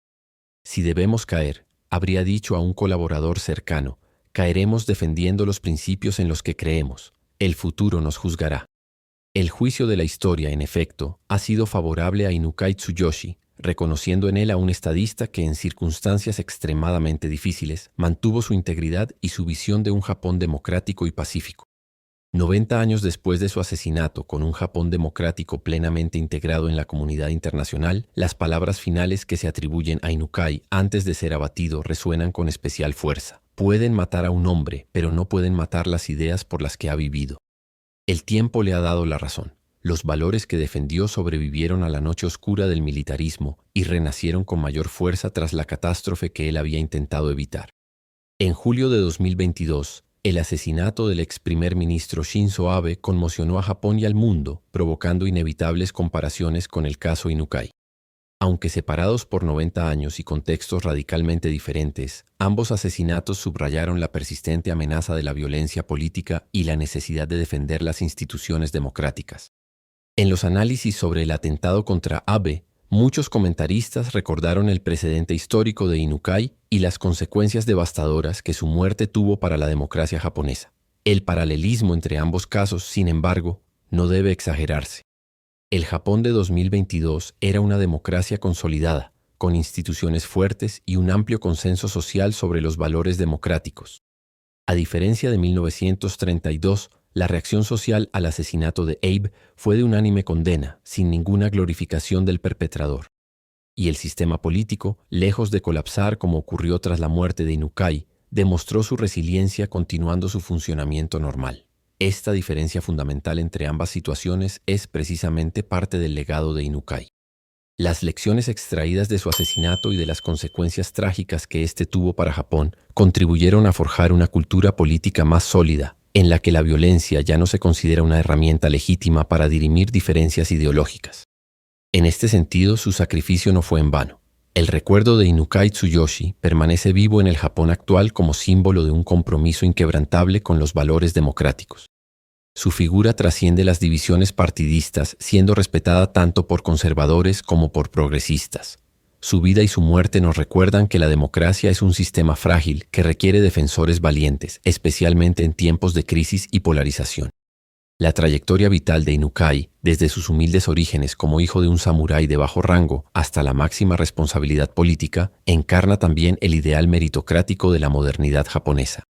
Si debemos caer, habría dicho a un colaborador cercano, caeremos defendiendo los principios en los que creemos. El futuro nos juzgará. El juicio de la historia, en efecto, ha sido favorable a Inukai Tsuyoshi, reconociendo en él a un estadista que en circunstancias extremadamente difíciles mantuvo su integridad y su visión de un Japón democrático y pacífico. 90 años después de su asesinato, con un Japón democrático plenamente integrado en la comunidad internacional, las palabras finales que se atribuyen a Inukai antes de ser abatido resuenan con especial fuerza. Pueden matar a un hombre, pero no pueden matar las ideas por las que ha vivido. El tiempo le ha dado la razón. Los valores que defendió sobrevivieron a la noche oscura del militarismo y renacieron con mayor fuerza tras la catástrofe que él había intentado evitar. En julio de 2022, el asesinato del ex primer ministro Shinzo Abe conmocionó a Japón y al mundo, provocando inevitables comparaciones con el caso Inukai. Aunque separados por 90 años y contextos radicalmente diferentes, ambos asesinatos subrayaron la persistente amenaza de la violencia política y la necesidad de defender las instituciones democráticas. En los análisis sobre el atentado contra Abe, muchos comentaristas recordaron el precedente histórico de Inukai y las consecuencias devastadoras que su muerte tuvo para la democracia japonesa. El paralelismo entre ambos casos, sin embargo, no debe exagerarse. El Japón de 2022 era una democracia consolidada, con instituciones fuertes y un amplio consenso social sobre los valores democráticos. A diferencia de 1932, la reacción social al asesinato de Abe fue de unánime condena, sin ninguna glorificación del perpetrador. Y el sistema político, lejos de colapsar como ocurrió tras la muerte de Inukai, demostró su resiliencia continuando su funcionamiento normal. Esta diferencia fundamental entre ambas situaciones es precisamente parte del legado de Inukai. Las lecciones extraídas de su asesinato y de las consecuencias trágicas que éste tuvo para Japón contribuyeron a forjar una cultura política más sólida, en la que la violencia ya no se considera una herramienta legítima para dirimir diferencias ideológicas. En este sentido, su sacrificio no fue en vano. El recuerdo de Inukai Tsuyoshi permanece vivo en el Japón actual como símbolo de un compromiso inquebrantable con los valores democráticos. Su figura trasciende las divisiones partidistas, siendo respetada tanto por conservadores como por progresistas. Su vida y su muerte nos recuerdan que la democracia es un sistema frágil que requiere defensores valientes, especialmente en tiempos de crisis y polarización. La trayectoria vital de Inukai, desde sus humildes orígenes como hijo de un samurái de bajo rango hasta la máxima responsabilidad política, encarna también el ideal meritocrático de la modernidad japonesa.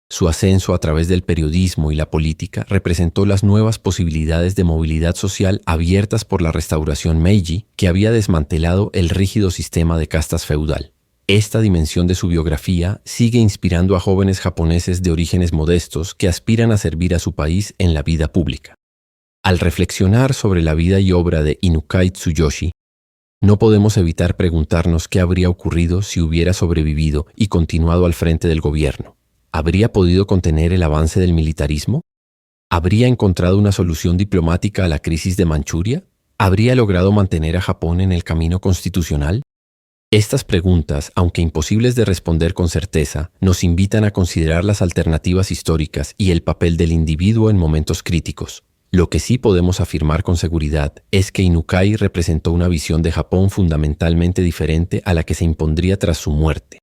Su ascenso a través del periodismo y la política representó las nuevas posibilidades de movilidad social abiertas por la restauración Meiji, que había desmantelado el rígido sistema de castas feudal. Esta dimensión de su biografía sigue inspirando a jóvenes japoneses de orígenes modestos que aspiran a servir a su país en la vida pública. Al reflexionar sobre la vida y obra de Inukai Tsuyoshi, no podemos evitar preguntarnos qué habría ocurrido si hubiera sobrevivido y continuado al frente del gobierno. ¿Habría podido contener el avance del militarismo? ¿Habría encontrado una solución diplomática a la crisis de Manchuria? ¿Habría logrado mantener a Japón en el camino constitucional? Estas preguntas, aunque imposibles de responder con certeza, nos invitan a considerar las alternativas históricas y el papel del individuo en momentos críticos. Lo que sí podemos afirmar con seguridad es que Inukai representó una visión de Japón fundamentalmente diferente a la que se impondría tras su muerte.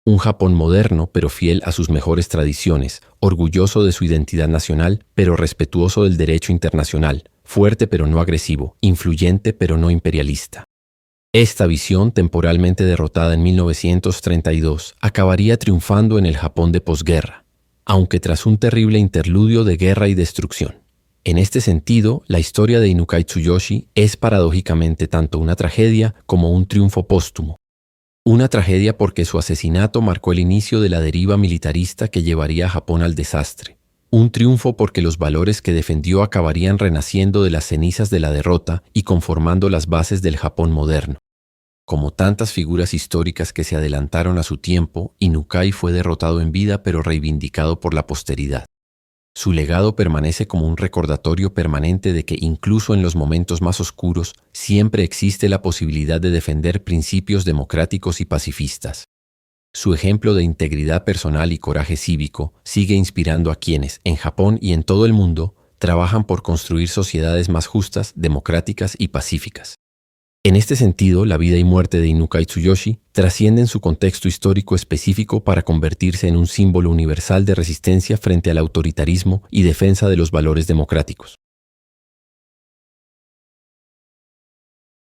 Un Japón moderno, pero fiel a sus mejores tradiciones, orgulloso de su identidad nacional, pero respetuoso del derecho internacional, fuerte pero no agresivo, influyente pero no imperialista. Esta visión, temporalmente derrotada en 1932, acabaría triunfando en el Japón de posguerra, aunque tras un terrible interludio de guerra y destrucción. En este sentido, la historia de Inukai Tsuyoshi es paradójicamente tanto una tragedia como un triunfo póstumo. Una tragedia porque su asesinato marcó el inicio de la deriva militarista que llevaría a Japón al desastre. Un triunfo porque los valores que defendió acabarían renaciendo de las cenizas de la derrota y conformando las bases del Japón moderno. Como tantas figuras históricas que se adelantaron a su tiempo, Inukai fue derrotado en vida pero reivindicado por la posteridad. Su legado permanece como un recordatorio permanente de que incluso en los momentos más oscuros siempre existe la posibilidad de defender principios democráticos y pacifistas. Su ejemplo de integridad personal y coraje cívico sigue inspirando a quienes, en Japón y en todo el mundo, trabajan por construir sociedades más justas, democráticas y pacíficas. En este sentido, la vida y muerte de Inukai Tsuyoshi trascienden su contexto histórico específico para convertirse en un símbolo universal de resistencia frente al autoritarismo y defensa de los valores democráticos.